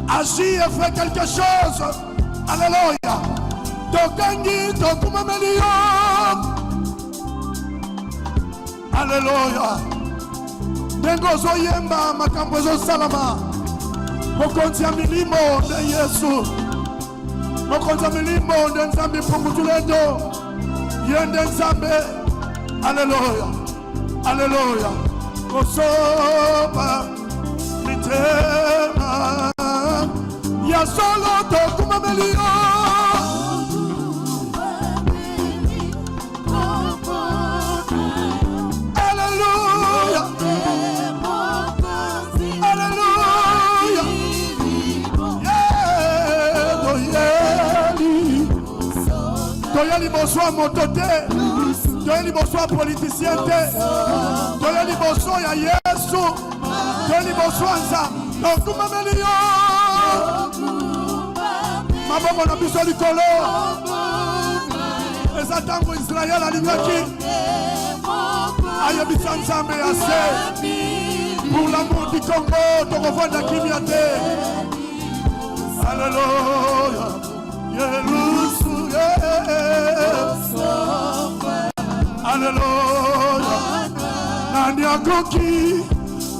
Agis et fais quelque chose. Alléluia. Tokangi tokumameliyo. Alléluia. Ndengo zoyemba makambo salama. Mokonzi ya milimo de Yesu. Mokonzi ya milimo de nzambe pumutulendo. Yende nzambe. Alléluia. Alléluia. Kosopa mitema. Ya solo tokumameliyo. Toyeli bonsoir motote, toyeli bonsoir politicien te, toyeli bonsoir ya Yesu, toyeli bonsoir nza, tokumameliyo. Maboko na biso likolo, eza tango Israel alingaki, ayebisa nzambe ya se, pour l'amour du Congo, tokovanda kimia te. Alléluia, Yerusu. Alléluia. Nani akoki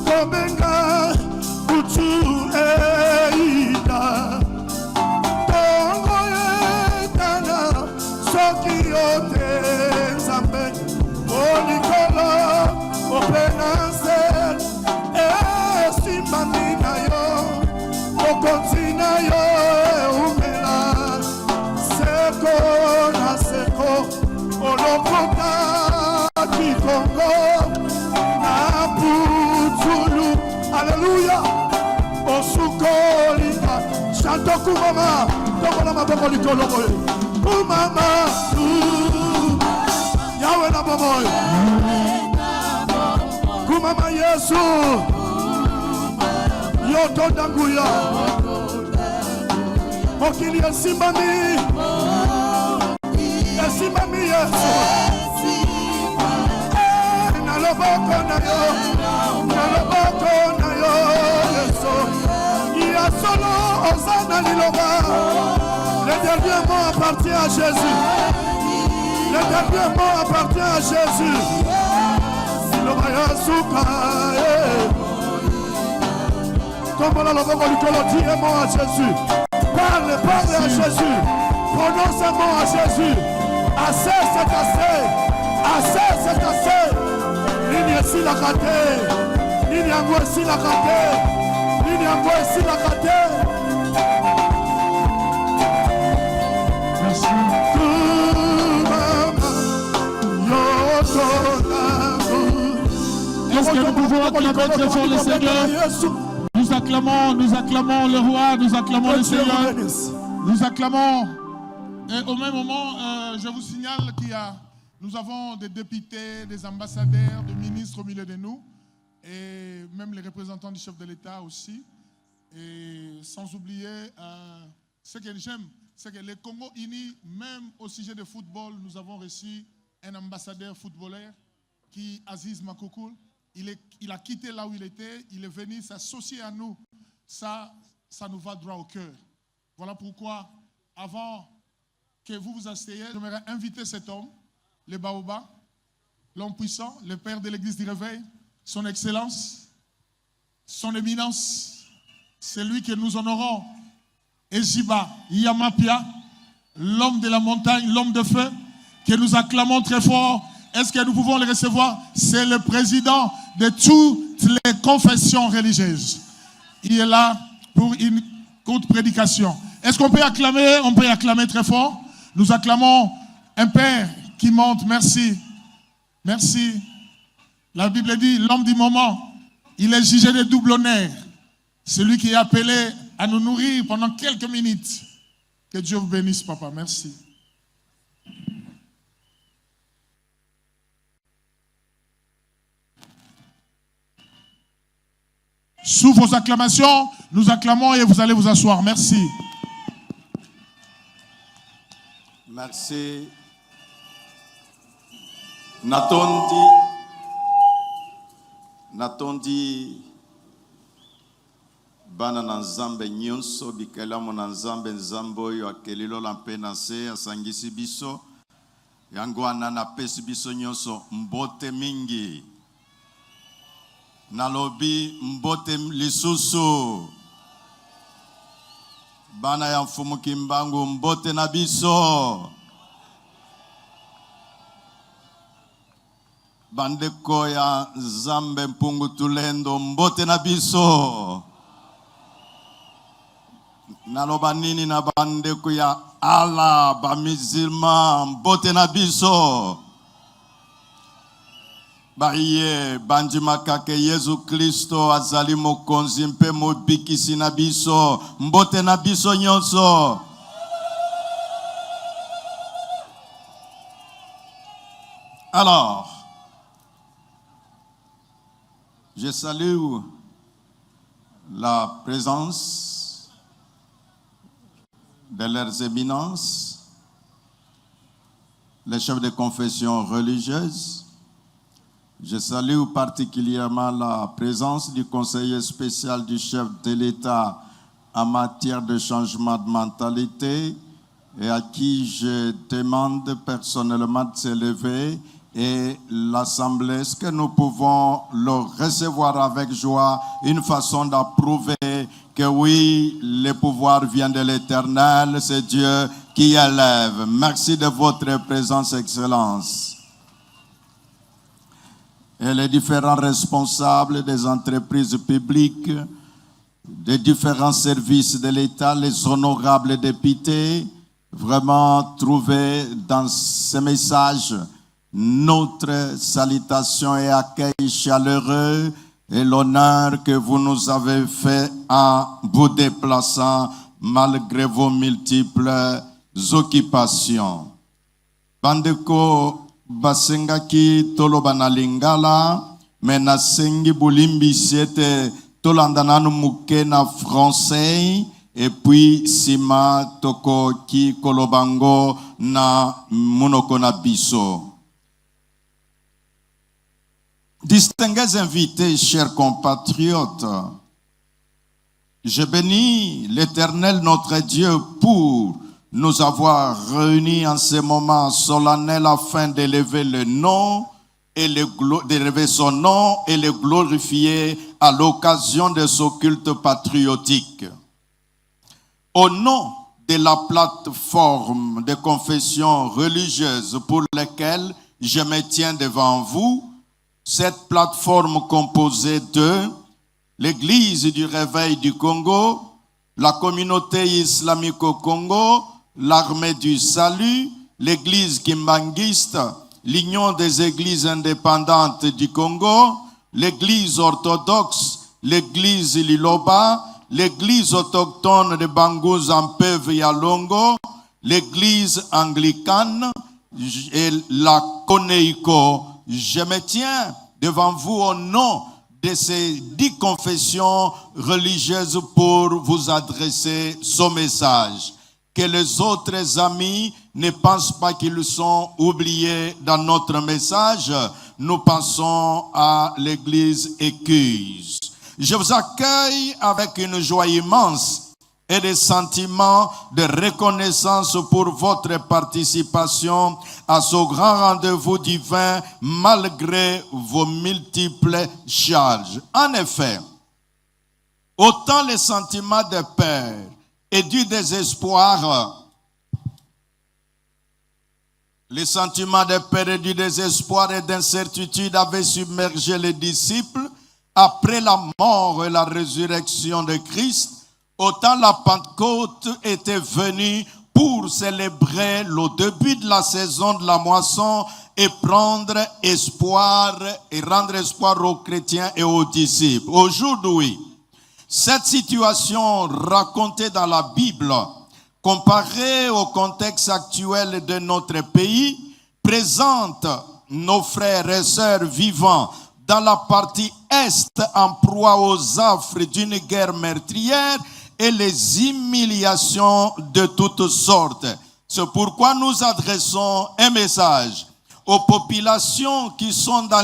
komenga utu eida. Tongo etana soki yote nzambe. Olikolo openanse esimani na yo. Okonzi na yo umela. Seko na seko olokota kikongo na putulu. Alléluia. Osukolika chanto kumama tokola maboko likolo boye kumama yawe na bomoyo kumama Yesu yoto danguya mokili esimbami Yesu na loboko na yo Yesu ya solo osana liloba. Le dernier mot appartient à Jésus. Le dernier mot appartient à Jésus. Liloba Yasuka tombola loboko likolo, dis un mot à Jésus. Parle à Jésus. Prononce un mot à Jésus. Assez, c'est assez. Assez, c'est assez. Ligne ici la raté. Ligne en bois ici la raté. Ligne en bois ici la raté. Merci. Est-ce que nous pouvons acclamer très fort le Seigneur? Nous acclamons le roi, nous acclamons le Seigneur. Nous acclamons. Et au même moment, je vous signale nous avons des députés, des ambassadeurs, des ministres au milieu de nous, et même les représentants du chef de l'État aussi. Et sans oublier, ce que j'aime, c'est que le Congo uni, même au sujet de football, nous avons reçu un ambassadeur footballeur qui, Aziz Makoukoul, il a quitté là où il était, il est venu s'associer à nous. Ça nous va droit au cœur. Voilà pourquoi, avant que vous vous asseyez, j'aimerais inviter cet homme, le Baoba, l'homme puissant, le père de l'église du réveil, son excellence, son éminence, c'est lui que nous honorons, Ejiba Yamapia, l'homme de la montagne, l'homme de feu, que nous acclamons très fort. Est-ce que nous pouvons le recevoir? C'est le président de toutes les confessions religieuses. Il est là pour une courte prédication. Est-ce qu'on peut acclamer? On peut acclamer très fort. Nous acclamons un père qui monte. Merci. Merci. La Bible dit, l'homme du moment, il est jugé de double honneur. Celui qui est appelé à nous nourrir pendant quelques minutes. Que Dieu vous bénisse, papa. Merci. Sous vos acclamations, nous acclamons et vous allez vous asseoir. Merci. Merci. Natondi bana na nzambe nyonso bikelamu na nzambe oyo akelilola mpe na se asangisi biso yango wana napesi biso nyonso mbote mingi nalobi mbote lisusu bana ya mfumu Kimbangu mbote na biso bandeko ya Nzambe Mpungu Tulendo mbote na biso naloba nini na bandeko ya ala ba musulman mbote na biso baye banjimaka ke Yesu Kristo azali mokonzi mpe mobikisi na biso mbote na biso nyonso. Alors, je salue la présence de leurs éminences, les chefs de confession religieuse. Je salue particulièrement la présence du conseiller spécial du chef de l'État en matière de changement de mentalité et à qui je demande personnellement de s'élever. Et l'Assemblée, est-ce que nous pouvons le recevoir avec joie, une façon d'approuver que oui, le pouvoir vient de l'Éternel, c'est Dieu qui élève. Merci de votre présence, Excellence. Et les différents responsables des entreprises publiques, des différents services de l'État, les honorables députés, vraiment trouver dans ce message notre salutation et accueil chaleureux et l'honneur que vous nous avez fait en vous déplaçant malgré vos multiples occupations. Bandeko basengaki toloba na lingala mena sengi bulimbi siete tolandananu muke na français et puis sima toko ki kolobango na munoko na biso. Distingués invités, chers compatriotes, je bénis l'Éternel notre Dieu pour nous avoir réunis en ce moment solennel afin d'élever le nom et d'élever son nom et le glorifier à l'occasion de ce culte patriotique. Au nom de la plateforme de confession religieuse pour laquelle je me tiens devant vous, cette plateforme composée de l'Église du Réveil du Congo, la communauté islamique au Congo, l'Armée du Salut, l'Église kimbanguiste, l'Union des Églises indépendantes du Congo, l'Église orthodoxe, l'Église Liloba, l'Église autochtone de Bangouz en Peuve et à Longo, l'Église anglicane et la Koneiko. Je me tiens devant vous au nom de ces 10 confessions religieuses pour vous adresser ce message. Que les autres amis ne pensent pas qu'ils sont oubliés dans notre message. Nous pensons à l'Église écuse. Je vous accueille avec une joie immense et des sentiments de reconnaissance pour votre participation à ce grand rendez-vous divin malgré vos multiples charges. En effet, autant les sentiments de peur et du désespoir, les sentiments de peur et du désespoir et d'incertitude avaient submergé les disciples après la mort et la résurrection de Christ. Autant la Pentecôte était venue pour célébrer le début de la saison de la moisson et prendre espoir et rendre espoir aux chrétiens et aux disciples. Aujourd'hui, cette situation racontée dans la Bible comparé au contexte actuel de notre pays, présente nos frères et sœurs vivant dans la partie Est en proie aux affres d'une guerre meurtrière et les humiliations de toutes sortes. C'est pourquoi nous adressons un message aux populations qui sont dans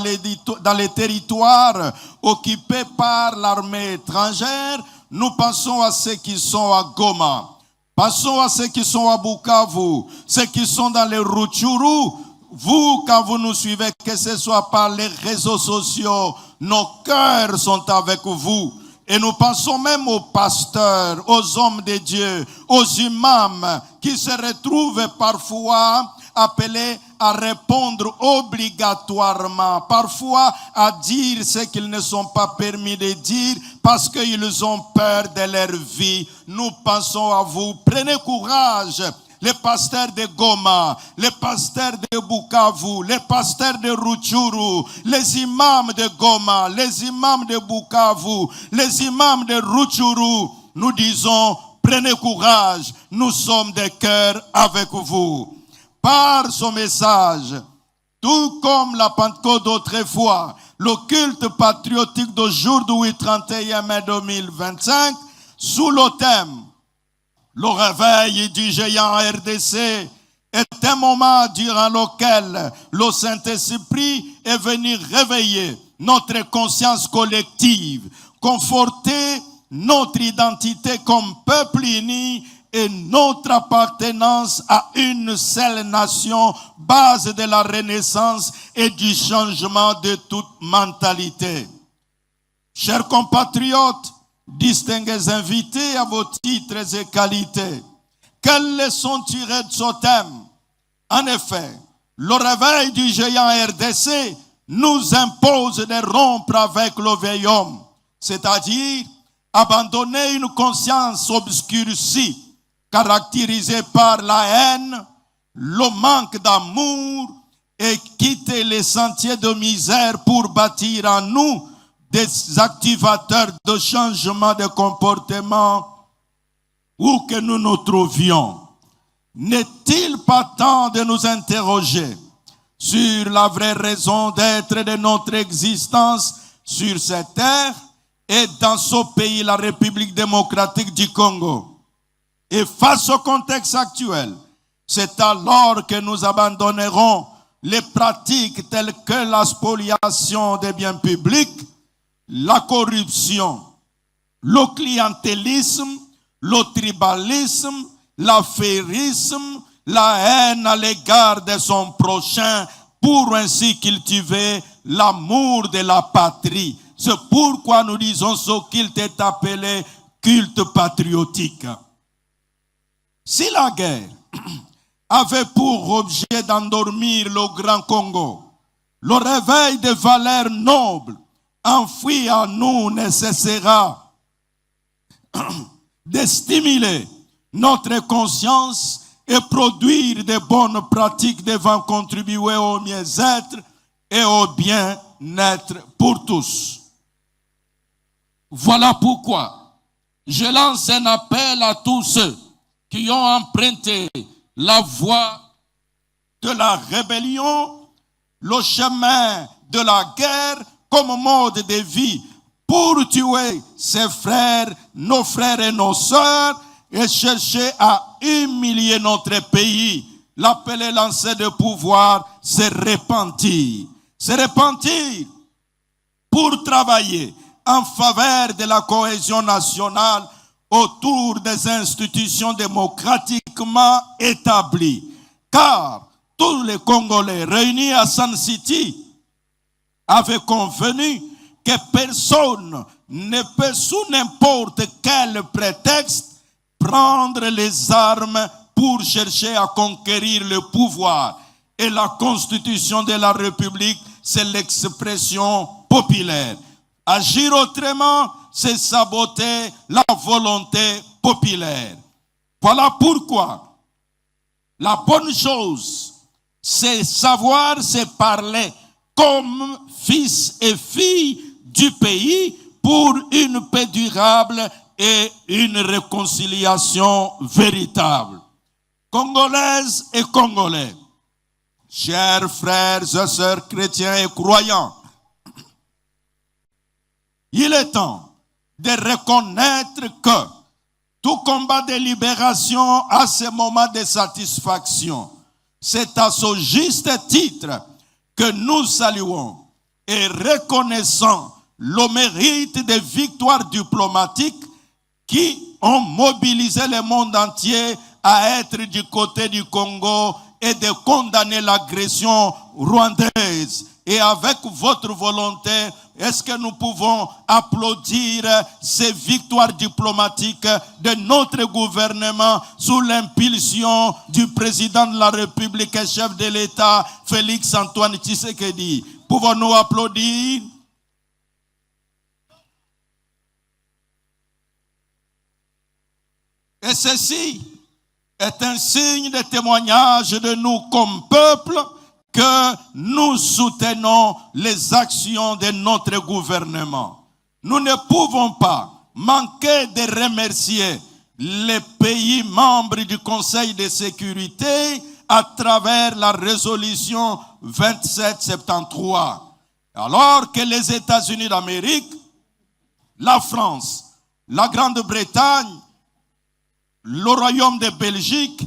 les territoires occupés par l'armée étrangère. Nous pensons à ceux qui sont à Goma, pensons à ceux qui sont à Bukavu, ceux qui sont dans les Rutshuru. Vous, quand vous nous suivez, que ce soit par les réseaux sociaux, nos cœurs sont avec vous. Et nous pensons même aux pasteurs, aux hommes de Dieu, aux imams qui se retrouvent parfois appelés à répondre obligatoirement, parfois à dire ce qu'ils ne sont pas permis de dire parce qu'ils ont peur de leur vie. Nous pensons à vous. Prenez courage. Les pasteurs de Goma, les pasteurs de Bukavu, les pasteurs de Rutshuru, les imams de Goma, les imams de Bukavu, les imams de Rutshuru, nous disons, prenez courage, nous sommes de cœur avec vous. Par ce message, tout comme la Pentecôte d'autrefois, le culte patriotique d'aujourd'hui, 31 mai 2025, sous le thème le réveil du géant RDC est un moment durant lequel le Saint-Esprit est venu réveiller notre conscience collective, conforter notre identité comme peuple uni et notre appartenance à une seule nation, base de la renaissance et du changement de toute mentalité. Chers compatriotes, distingués invités à vos titres et qualités, quelles leçons tirer de ce thème? En effet, le réveil du géant RDC nous impose de rompre avec le vieil homme, c'est-à-dire abandonner une conscience obscurcie, caractérisée par la haine, le manque d'amour, et quitter les sentiers de misère pour bâtir en nous des activateurs de changement de comportement où que nous nous trouvions. N'est-il pas temps de nous interroger sur la vraie raison d'être de notre existence sur cette terre et dans ce pays, la République démocratique du Congo? Et face au contexte actuel, c'est alors que nous abandonnerons les pratiques telles que la spoliation des biens publics, la corruption, le clientélisme, le tribalisme, l'affairisme, la haine à l'égard de son prochain, pour ainsi cultiver l'amour de la patrie. C'est pourquoi nous disons ce culte est appelé culte patriotique. Si la guerre avait pour objet d'endormir le Grand Congo, le réveil des valeurs nobles enfoui en nous nécessitera de stimuler notre conscience et produire de bonnes pratiques devant contribuer au mieux-être et au bien-être pour tous. Voilà pourquoi je lance un appel à tous ceux qui ont emprunté la voie de la rébellion, le chemin de la guerre comme mode de vie pour tuer ses frères, nos frères et nos sœurs et chercher à humilier notre pays. L'appel est lancé de pouvoir se repentir. Se repentir pour travailler en faveur de la cohésion nationale autour des institutions démocratiquement établies. Car tous les Congolais réunis à Sun City avaient convenu que personne ne peut sous n'importe quel prétexte prendre les armes pour chercher à conquérir le pouvoir. Et la constitution de la République, c'est l'expression populaire. Agir autrement, c'est saboter la volonté populaire. Voilà pourquoi la bonne chose, c'est savoir se parler comme fils et filles du pays pour une paix durable et une réconciliation véritable. Congolaises et Congolais, chers frères et sœurs chrétiens et croyants, il est temps de reconnaître que tout combat de libération a ce moment de satisfaction. C'est à ce juste titre que nous saluons et reconnaissons le mérite des victoires diplomatiques qui ont mobilisé le monde entier à être du côté du Congo et de condamner l'agression rwandaise. Et avec votre volonté, est-ce que nous pouvons applaudir ces victoires diplomatiques de notre gouvernement sous l'impulsion du président de la République et chef de l'État, Félix Antoine Tshisekedi? Pouvons-nous applaudir? Et ceci est un signe de témoignage de nous comme peuple que nous soutenons les actions de notre gouvernement. Nous ne pouvons pas manquer de remercier les pays membres du Conseil de sécurité à travers la résolution 2773. Alors que les États-Unis d'Amérique, la France, la Grande-Bretagne, le Royaume de Belgique,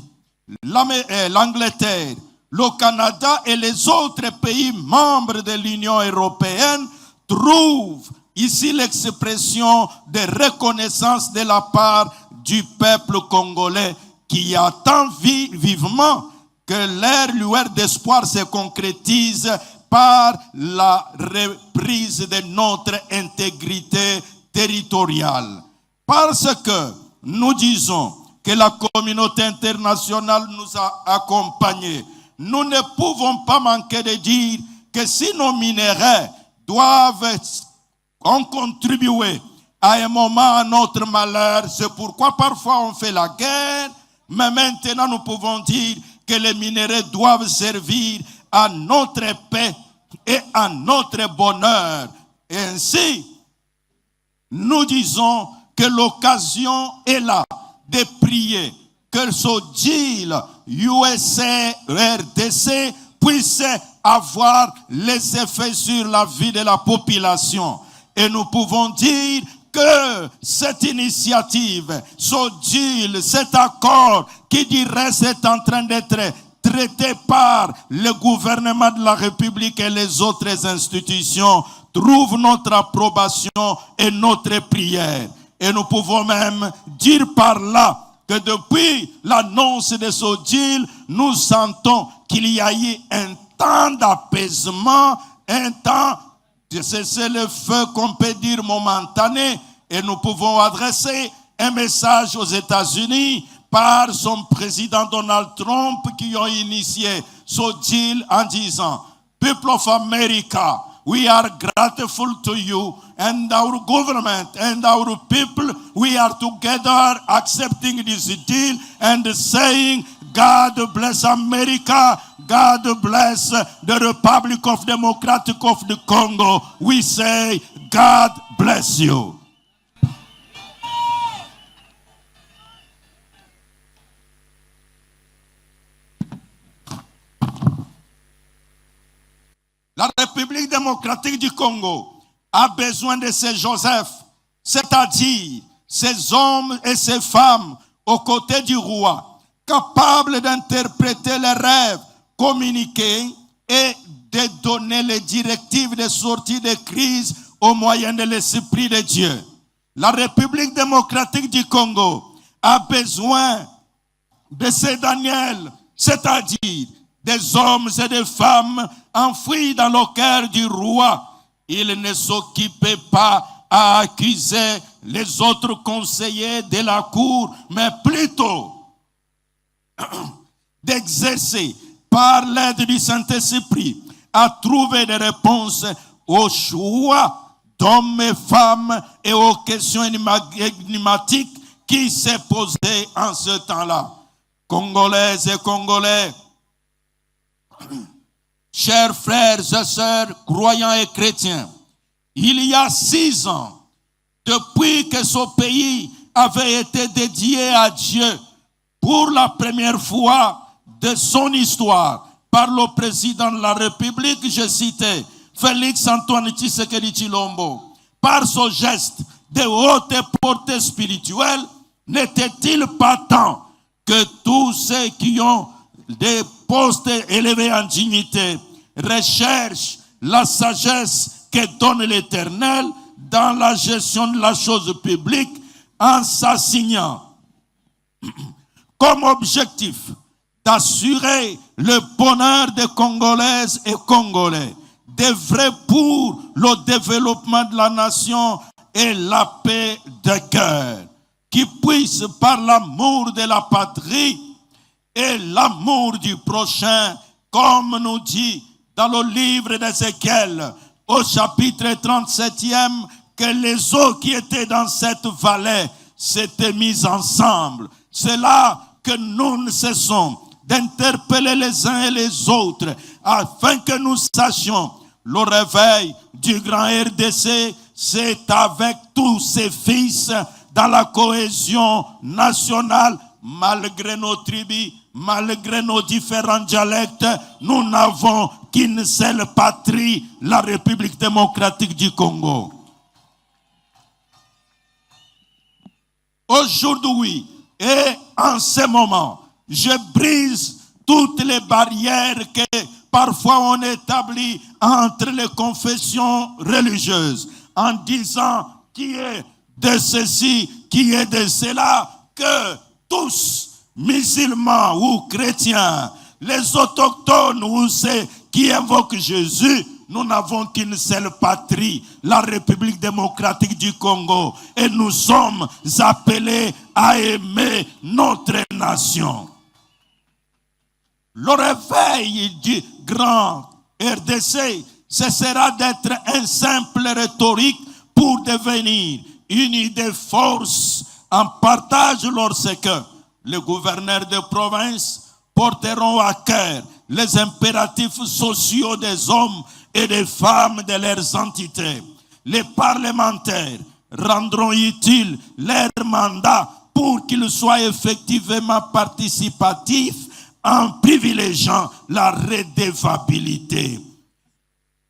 l'Angleterre, le Canada et les autres pays membres de l'Union européenne trouvent ici l'expression de reconnaissance de la part du peuple congolais qui attend vivement que leur lueur d'espoir se concrétise par la reprise de notre intégrité territoriale. Parce que nous disons que la communauté internationale nous a accompagnés, nous ne pouvons pas manquer de dire que si nos minéraux doivent contribuer à un moment à notre malheur, c'est pourquoi parfois on fait la guerre, mais maintenant nous pouvons dire que les minéraux doivent servir à notre paix et à notre bonheur. Et ainsi, nous disons que l'occasion est là de prier que ce deal USA-RDC puisse avoir les effets sur la vie de la population. Et nous pouvons dire que cette initiative, ce deal, cet accord qui dirait c'est en train d'être traité par le gouvernement de la République et les autres institutions trouve notre approbation et notre prière. Et nous pouvons même dire par là que depuis l'annonce de ce deal, nous sentons qu'il y a eu un temps d'apaisement, un temps de cesser le feu qu'on peut dire momentané, et nous pouvons adresser un message aux États-Unis par son président Donald Trump qui ont initié ce deal en disant « People of America, we are grateful to you and our government and our people, we are together accepting this deal and saying God bless America, God bless the Republic of Democratic of the Congo. We say God bless you. » La République démocratique du Congo a besoin de ces Joseph, c'est-à-dire ces hommes et ces femmes aux côtés du roi, capables d'interpréter les rêves, communiquer et de donner les directives de sortie de crise au moyen de l'Esprit de Dieu. La République démocratique du Congo a besoin de ces Daniel, c'est-à-dire des hommes et des femmes enfouis dans le cœur du roi. Il ne s'occupait pas à accuser les autres conseillers de la cour, mais plutôt d'exercer par l'aide du Saint-Esprit à trouver des réponses aux choix d'hommes et femmes et aux questions énigmatiques qui se posaient en ce temps-là. Congolaises et Congolais, chers frères et sœurs, croyants et chrétiens, il y a 6 ans, depuis que ce pays avait été dédié à Dieu pour la première fois de son histoire par le président de la République, je citais Félix Antoine Tshisekedi Tshilombo, par ce geste de haute portée spirituelle, n'était-il pas temps que tous ceux qui ont des postes élevés en dignité recherchent la sagesse que donne l'Éternel dans la gestion de la chose publique en s'assignant comme objectif d'assurer le bonheur des Congolaises et Congolais, d'œuvrer pour le développement de la nation et la paix de cœur, qui puisse par l'amour de la patrie et l'amour du prochain, comme nous dit dans le livre d'Ézéchiel, au chapitre 37e, que les eaux qui étaient dans cette vallée s'étaient mises ensemble. C'est là que nous ne cessons d'interpeller les uns et les autres, afin que nous sachions le réveil du grand RDC, c'est avec tous ses fils dans la cohésion nationale, malgré nos tribus, malgré nos différents dialectes, nous n'avons qu'une seule patrie, la République démocratique du Congo. Aujourd'hui et en ce moment, je brise toutes les barrières que parfois on établit entre les confessions religieuses en disant qui est de ceci, qui est de cela, que tous, musulmans ou chrétiens, les autochtones ou ceux qui invoquent Jésus, nous n'avons qu'une seule patrie, la République démocratique du Congo. Et nous sommes appelés à aimer notre nation. Le réveil du grand RDC, ce sera d'être un simple rhétorique pour devenir une idée force en partage lorsque les gouverneurs de province porteront à cœur les impératifs sociaux des hommes et des femmes de leurs entités. Les parlementaires rendront utile leur mandat pour qu'ils soient effectivement participatifs en privilégiant la redevabilité.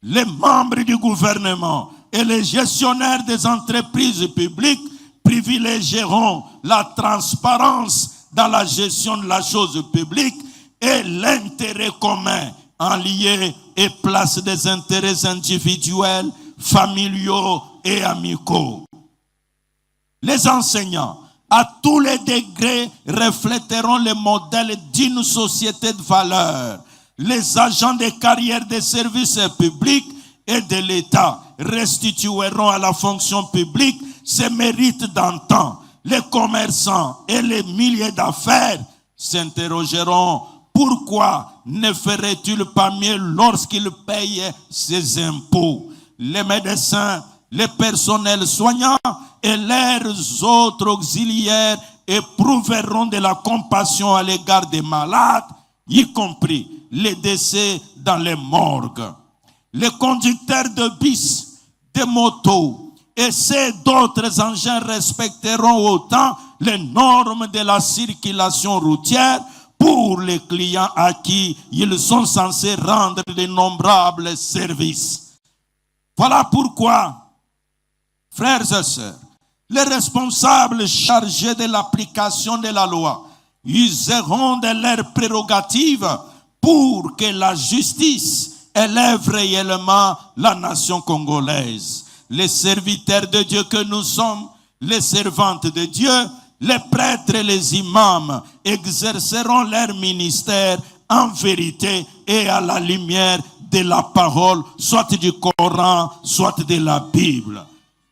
Les membres du gouvernement et les gestionnaires des entreprises publiques privilégieront la transparence dans la gestion de la chose publique et l'intérêt commun en lieu et place des intérêts individuels, familiaux et amicaux. Les enseignants, à tous les degrés, reflèteront le modèle d'une société de valeurs. Les agents des carrières des services publics et de l'État restitueront à la fonction publique ses mérites d'antan. Les commerçants et les milliers d'affaires s'interrogeront: pourquoi ne ferait-il pas mieux lorsqu'il paye ses impôts? Les médecins, les personnels soignants et leurs autres auxiliaires éprouveront de la compassion à l'égard des malades, y compris les décès dans les morgues. Les conducteurs de bus, de motos et ces d'autres engins respecteront autant les normes de la circulation routière pour les clients à qui ils sont censés rendre d'innombrables services. Voilà pourquoi, frères et sœurs, les responsables chargés de l'application de la loi useront de leurs prérogatives pour que la justice élève réellement la nation congolaise. Les serviteurs de Dieu que nous sommes, les servantes de Dieu, les prêtres et les imams exerceront leur ministère en vérité et à la lumière de la parole, soit du Coran, soit de la Bible.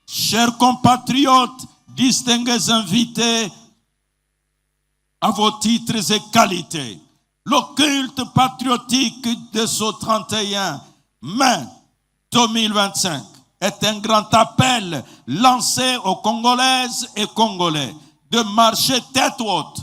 Chers compatriotes, distingués invités à vos titres et qualités, le culte patriotique de ce 31 mai 2025 est un grand appel lancé aux Congolaises et Congolais de marcher tête haute,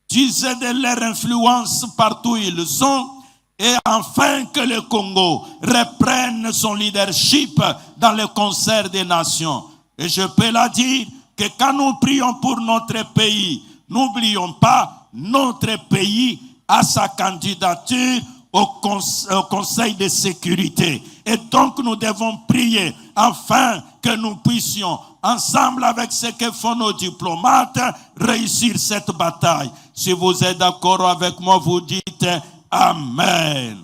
d'user de leur influence partout où ils sont, et enfin que le Congo reprenne son leadership dans le concert des nations. Et je peux la dire que quand nous prions pour notre pays, n'oublions pas, notre pays a sa candidature au Conseil de sécurité. Et donc nous devons prier afin que nous puissions, ensemble avec ce que font nos diplomates, réussir cette bataille. Si vous êtes d'accord avec moi, vous dites Amen.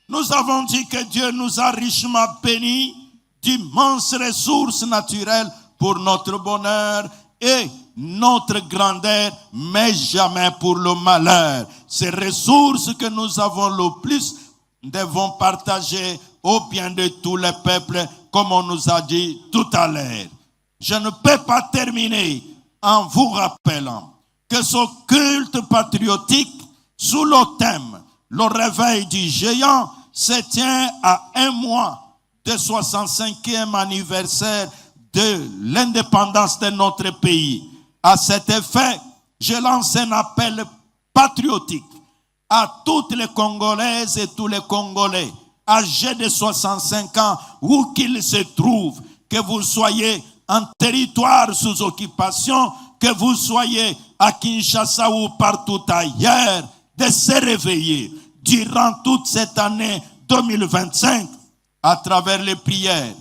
Nous avons dit que Dieu nous a richement bénis d'immenses ressources naturelles pour notre bonheur et notre grandeur, mais jamais pour le malheur. Ces ressources que nous avons le plus, devons partager au bien de tous les peuples, comme on nous a dit tout à l'heure. Je ne peux pas terminer en vous rappelant que ce culte patriotique, sous le thème « Le réveil du géant », se tient à un mois du 65e anniversaire de l'indépendance de notre pays. À cet effet, je lance un appel patriotique à toutes les Congolaises et tous les Congolais âgés de 65 ans, où qu'ils se trouvent, que vous soyez en territoire sous occupation, que vous soyez à Kinshasa ou partout ailleurs, de se réveiller durant toute cette année 2025, à travers les prières,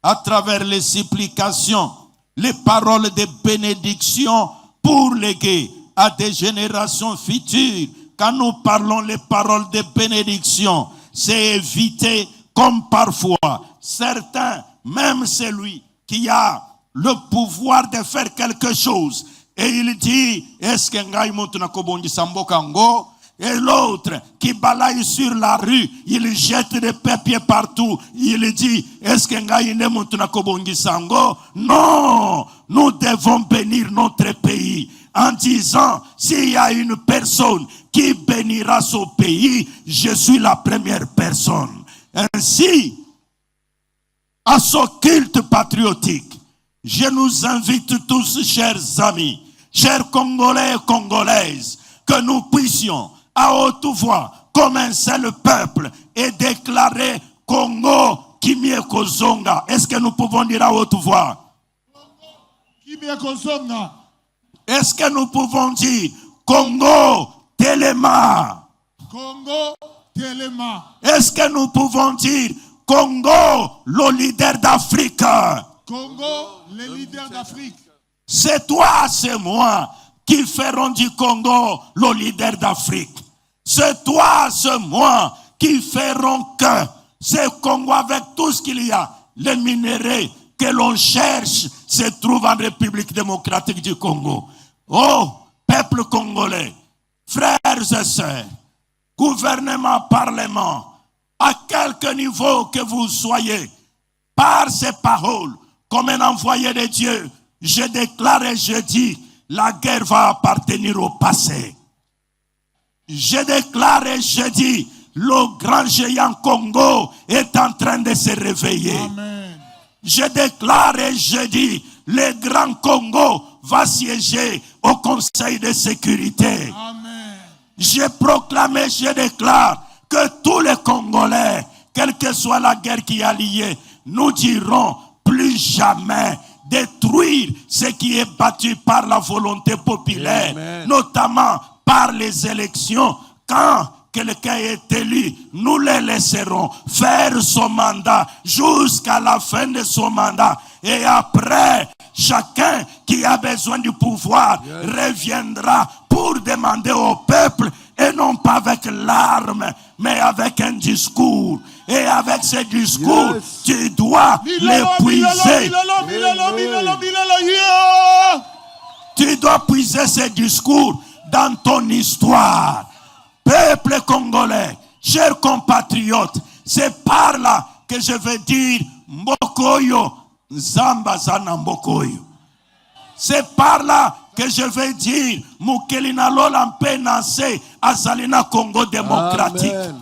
à travers les supplications, les paroles de bénédiction pour léguer à des générations futures. Quand nous parlons les paroles de bénédiction, c'est éviter, comme parfois certains, même celui qui a le pouvoir de faire quelque chose, et il dit, est-ce que ngai mutu nakobongisa mboka ngo? Et l'autre qui balaye sur la rue, il jette des papiers partout. Il dit, est-ce que ngai ne mutu nakobongisa ngo? Non, nous devons bénir notre pays en disant, s'il y a une personne qui bénira son pays, je suis la première personne. Ainsi, à ce culte patriotique, je nous invite tous, chers amis, chers Congolais et Congolaises, que nous puissions à haute voix comme un seul peuple et déclarer Congo Kimie Kozonga. Est-ce que nous pouvons dire à haute voix? Kimie Kozonga. Est-ce que nous pouvons dire Congo Telema? Congo Telema. Est-ce que nous pouvons dire Congo, le leader d'Afrique? Congo, le leader d'Afrique. C'est toi, c'est moi qui feront du Congo le leader d'Afrique. C'est toi, c'est moi qui feront que ce Congo, avec tout ce qu'il y a, les minéraux que l'on cherche, se trouvent en République démocratique du Congo. Oh, peuple congolais, frères et sœurs, gouvernement, parlement, à quelque niveau que vous soyez, par ces paroles, comme un envoyé de Dieu, je déclare et je dis, la guerre va appartenir au passé. Je déclare et je dis, le grand géant Congo est en train de se réveiller. Amen. Je déclare et je dis, le grand Congo va siéger au Conseil de sécurité. Amen. Je proclame et je déclare que tous les Congolais, quelle que soit la guerre qui a lié, nous dirons plus jamais détruire ce qui est battu par la volonté populaire, Amen. notamment par les élections. Quand quelqu'un est élu, nous le laisserons faire son mandat jusqu'à la fin de son mandat. Et après, chacun qui a besoin du pouvoir reviendra pour demander au peuple, et non pas avec l'arme, mais avec un discours. Et avec ce discours, tu dois l'épuiser. Tu dois puiser ce discours dans ton histoire. Peuple congolais, chers compatriotes, c'est par là que je veux dire Mbokoyo, Zamba Zana Mbokoyo. C'est par là que je veux dire Mukelina Lola Mpenase Azalina Congo démocratique. Amen.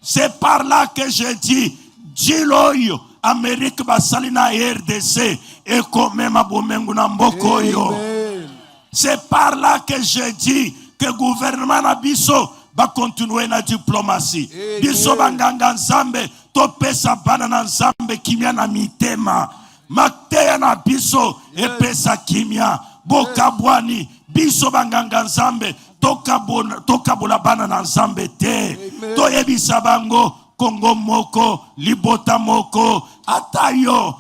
C'est par là que je dis Jiloyo Amérique Basalina RDC et comme Mabomengu na Mbokoyo. Amen. C'est par là que je dis que le gouvernement Nabiso va continuer la diplomatie. Biso banganga nzambe topesa bana na nzambe kimia na mitema mateya na biso epesa kimia bokabwani biso banganga nzambe tokabola bana na nzambe te toyebisa bango Kongo moko libota moko atayo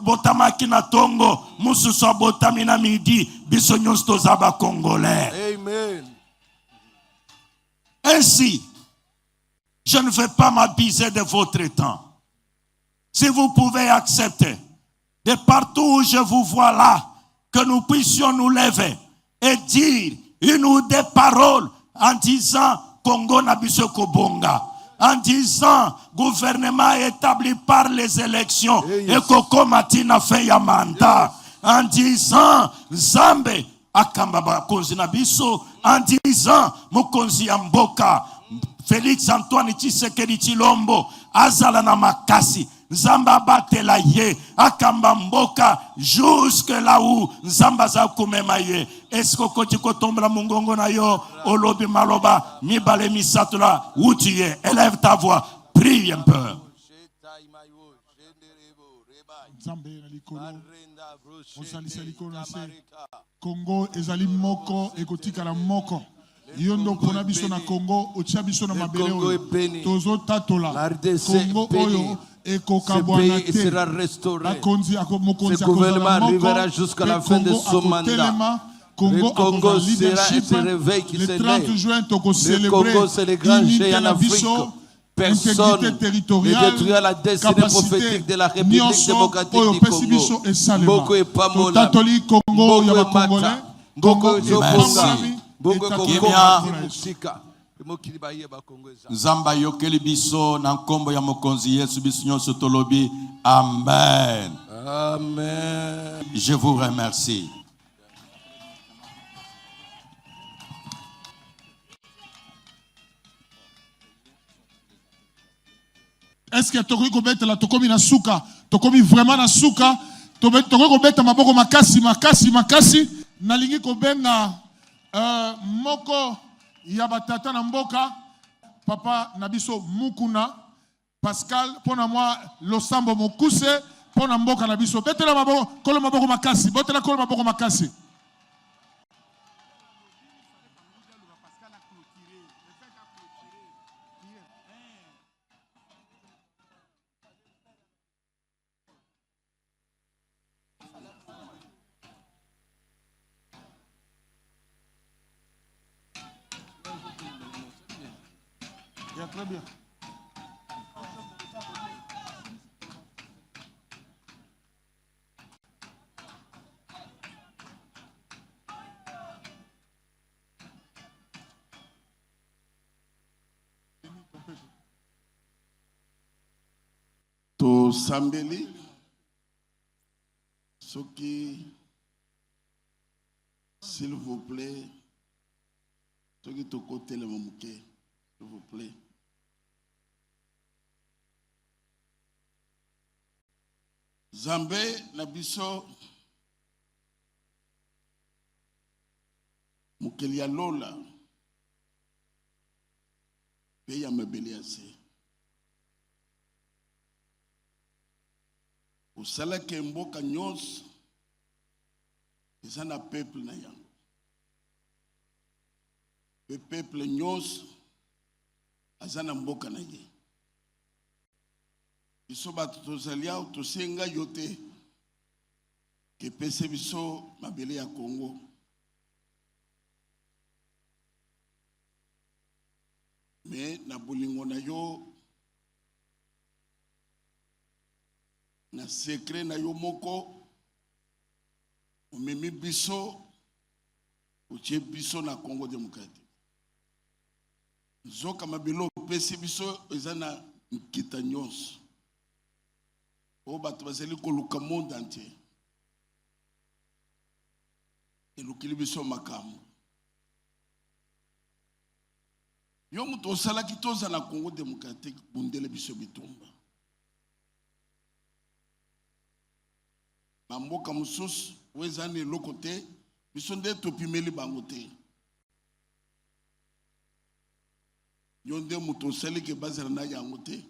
botamaki na tongo mususu botami na midi biso nyonso tozaba congolais. Amen. Ainsi, je ne vais pas m'abuser de votre temps. Si vous pouvez accepter, de partout où je vous vois là, que nous puissions nous lever et dire une ou deux paroles en disant Congo Nabiso Kobonga, en disant gouvernement établi par les élections et Koko Matina fait Yamanda, en disant Zambe Akambaba Konzi Nabiso, en disant Mokonzi Amboka, Félix Antoine Tshisekedi Tshilombo, Azala na makasi, Nzamba batela ye, akamba mboka, jusque là où Nzamba za kumema ye. Est-ce que koti kotombra mungongo na yo, olobi maloba, mibale misatula, où tu es? Élève ta voix, prie un peu. Congo ezali moko ekotika la moko. Yondo pona biso na Congo, otia biso na mabele oyo. Tozo tatola. Congo oyo ekokabwana te. sera restauré. Ce gouvernement arrivera jusqu'à la fin de son mandat. Le Congo sera ce réveil qui se lève. Le Congo, c'est le grand géant en Afrique. Personne ne détruira la destinée prophétique de la République démocratique du Congo. Mboko et Pamola, Mboko et Mata, Mboko et Zobonga, Mboko et Kokoma, Musika. Nzamba yokeli biso na nkombo ya mokonzi Yesu biso nyonso tolobi amen. Amen. Je vous remercie. Est-ce que tokoki kobeta la tokomi na suka, tokomi vraiment na suka, tokoki kobeta maboko makasi nalingi kobenga moko ya batata na mboka papa nabiso Mukuna Pascal pona moi losambo mokuse pona mboka nabiso betela maboko kolo maboko makasi betela kolo maboko makasi. Très bien. To sambeli soki s'il vous plaît soki to côté le momuke s'il vous plaît. Zambe na biso mukeli ya lola pe ya mabele ase osala ke mboka nyonso eza na peuple na yango pe peuple nyonso aza na mboka na ye. Biso bato tozali awa tosenga yo te kepese biso mabele ya Congo. Me na bolingo na yo na secret na yo moko omemi biso otie biso na Congo démocratique. Zoka mabele opesi biso eza na nkita nyonso. O bato bazali koluka monde entier. Elukili biso makambo. Yo mutu osalaki toza na Congo démocratique bundele biso bitumba. Bamboka mususu wezani eloko te biso nde topimeli bango te. Yo nde mutu osali ke bazala na yango te.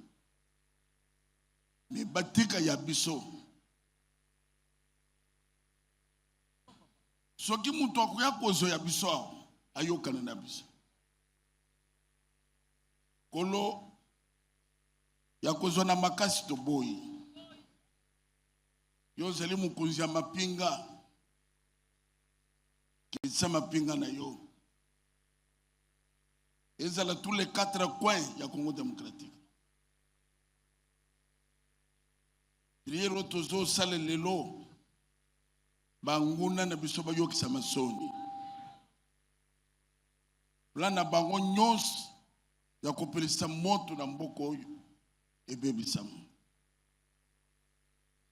Mais batika ya biso. Soki mutu akoya kozo ya biso ayokana na biso. Kolo ya kozo na makasi to boyi. Yo zali mukunzi ya mapinga. Kisa mapinga na yo. Ezala tous les 4 coins ya Congo démocratique. Priero tozo sale lelo. Banguna na biso ba yokisa masoni. Lana bango nyos ya kopelisa moto na mboko oyo ebebisama.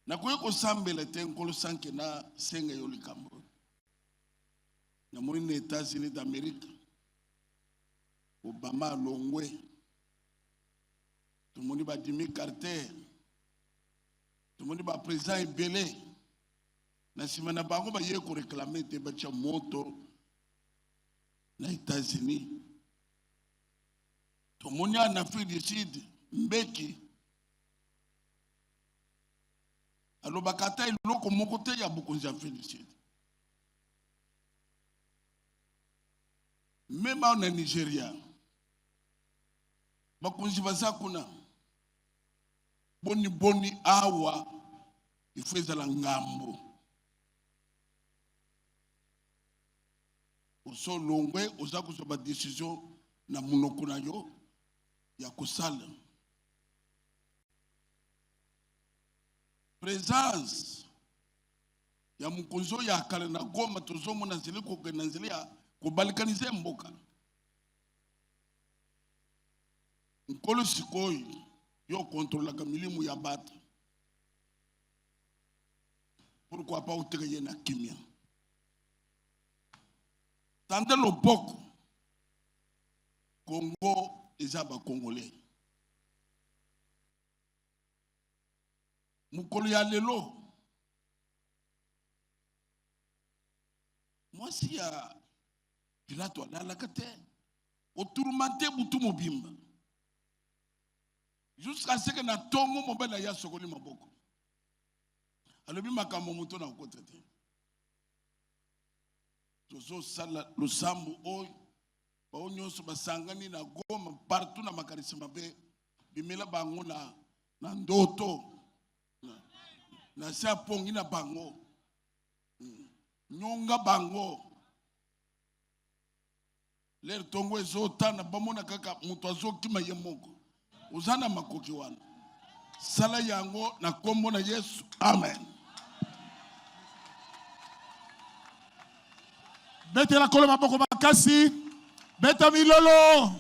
Na koyeko sambela te nkolo sanke na senga yo likambo. Na moni na États-Unis d'Amérique. Obama Longwe. Tout le monde va Jimmy Carter. Tout le monde va président Ebele. Na simana bango ba yeko réclamer te bacha moto na États-Unis. Tout le monde en Afrique du Sud mbeki. Alors bakata iloko moko te ya bokonzi Afrique du Sud. Même en Nigeria. Bakonzi baza kuna. Boni awa ifeza la ngambo. Oso longwe oza kusoba décision na munoko na yo ya kosala. Présence ya mukonzo ya kala na Goma tozomo na zeli ko na zeli ya ko balkanize mboka. Nkolo sikoyi yo contrôle la milimu ya bata. Pourquoi pas uteye na kimia? Tande loboko Congo ezaba congolais. Mukolo ya lelo. Moi si ya Pilato la kate oturumante butu mobimba. Jusqu'à ce que na tongo mobile ya sokoli maboko. Alobi makambo muto na kote te. Tozo sala lusambu oy ba onyoso basangani na Goma partout na makanisa mabe bimela bango na ndoto na sa pongi na bango nyonga bango ler tongo ezotana bamona kaka muto azokima ye moko uzana makoki wana sala yango na kombo na Yesu amen. Bete la koloma boko makasi beta milolo.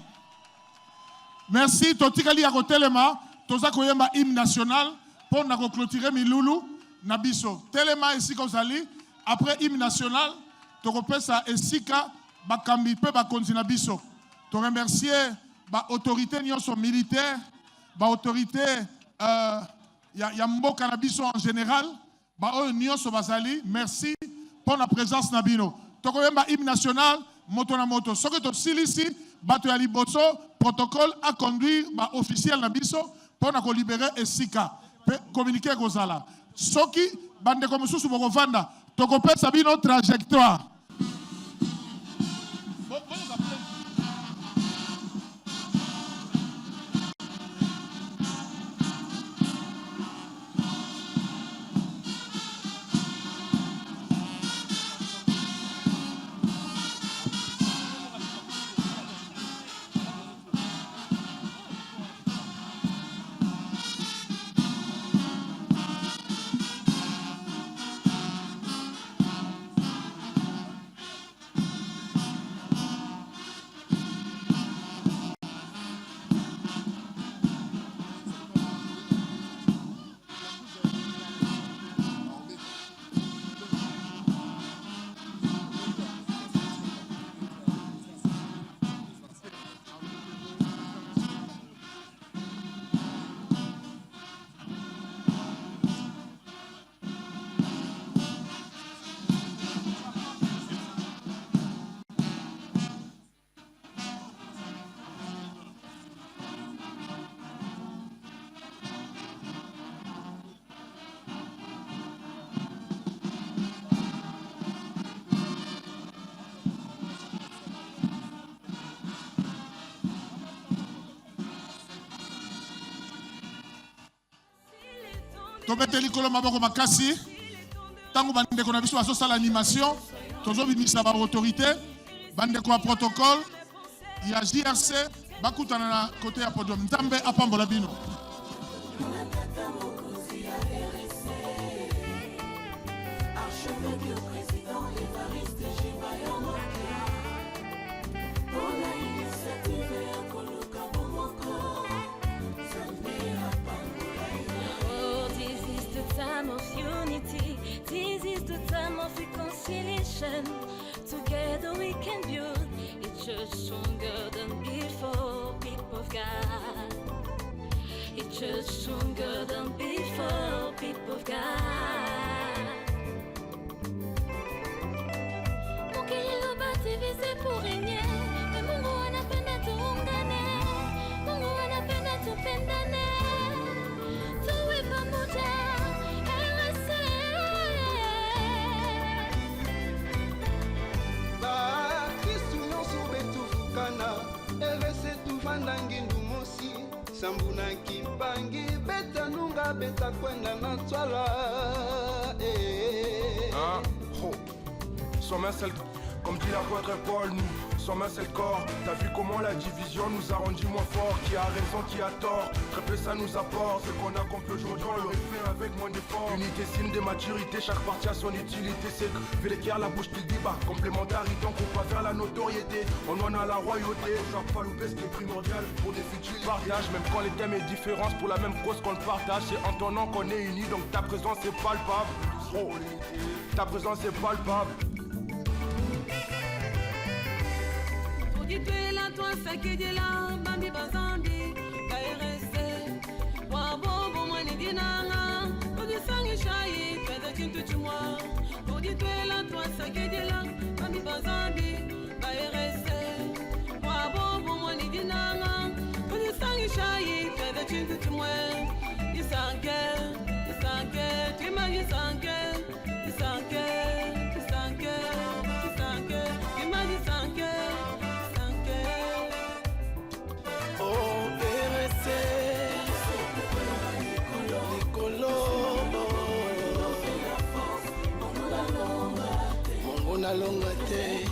Merci totikali ya kotelema toza koyemba hymne national pour na clôturer milulu na biso telema esika ozali après hymne national tokopesa esika bakambi pe bakonzi na biso to remercier ba autorité nyonso militaire ba autorité ya mboka na biso en général ba oyo nyonso bazali merci pour la présence na bino tokoyemba hymne national moto na moto soki to silisi bato ya liboso protocole à conduire ba officiel na biso pour na ko libérer esika pe communiquer kozala soki bande ko mususu bokovanda tokopesa bino trajectoire. Tobete likolo maboko makasi. Tango bande ko na biso aso sala animation. Tozo bimisa ba autorité. Bande ko protocole. Il y a JRC. Bakutana na côté ya podium. Nzambe apambola bino. Archevêque président Évariste Jibayama. Pour la initiative et Koluka Bomoko. Oh, this is the time of unity. This is the time of reconciliation. Together we can build a church stronger than before, people of God. A church stronger than before, people of God. Mukililo bativize pour régner. Mais Mungu anapenda tuungane. Mungu anapenda tupendane. Tuwe pamoja. Sambuna kipangi beta nunga beta kwenda na twala Ah, oh. Sans main c'est comme dit l'apôtre Paul, nous sans main c'est le corps. T'as vu comment la division nous a rendu moins forts. Qui a raison, qui a tort, très peu ça nous apporte. Ce qu'on accomplit aujourd'hui on l'aurait fait avec moins d'efforts. Unité signe de maturité, chaque partie a son utilité. C'est que fait l'équerre, la bouche qui dit bah. Complémentarité, on court pas vers la notoriété. On en a la royauté, genre pas louper ce qui est primordial pour des futurs partages. Même quand les thèmes est différents, pour la même cause qu'on le partage. C'est en ton nom qu'on est unis, donc ta présence est palpable. Oh, ta présence est palpable. Oditwela twansakidila bambi bazambi kairese wabobo mwani dinanga odisangishayi pede chintu chimwa oditwela twansakidila bambi bazambi kairese wabobo mwani dinanga odisangishayi pede chintu chimwa isanke tima isanke tima isanke. Longa te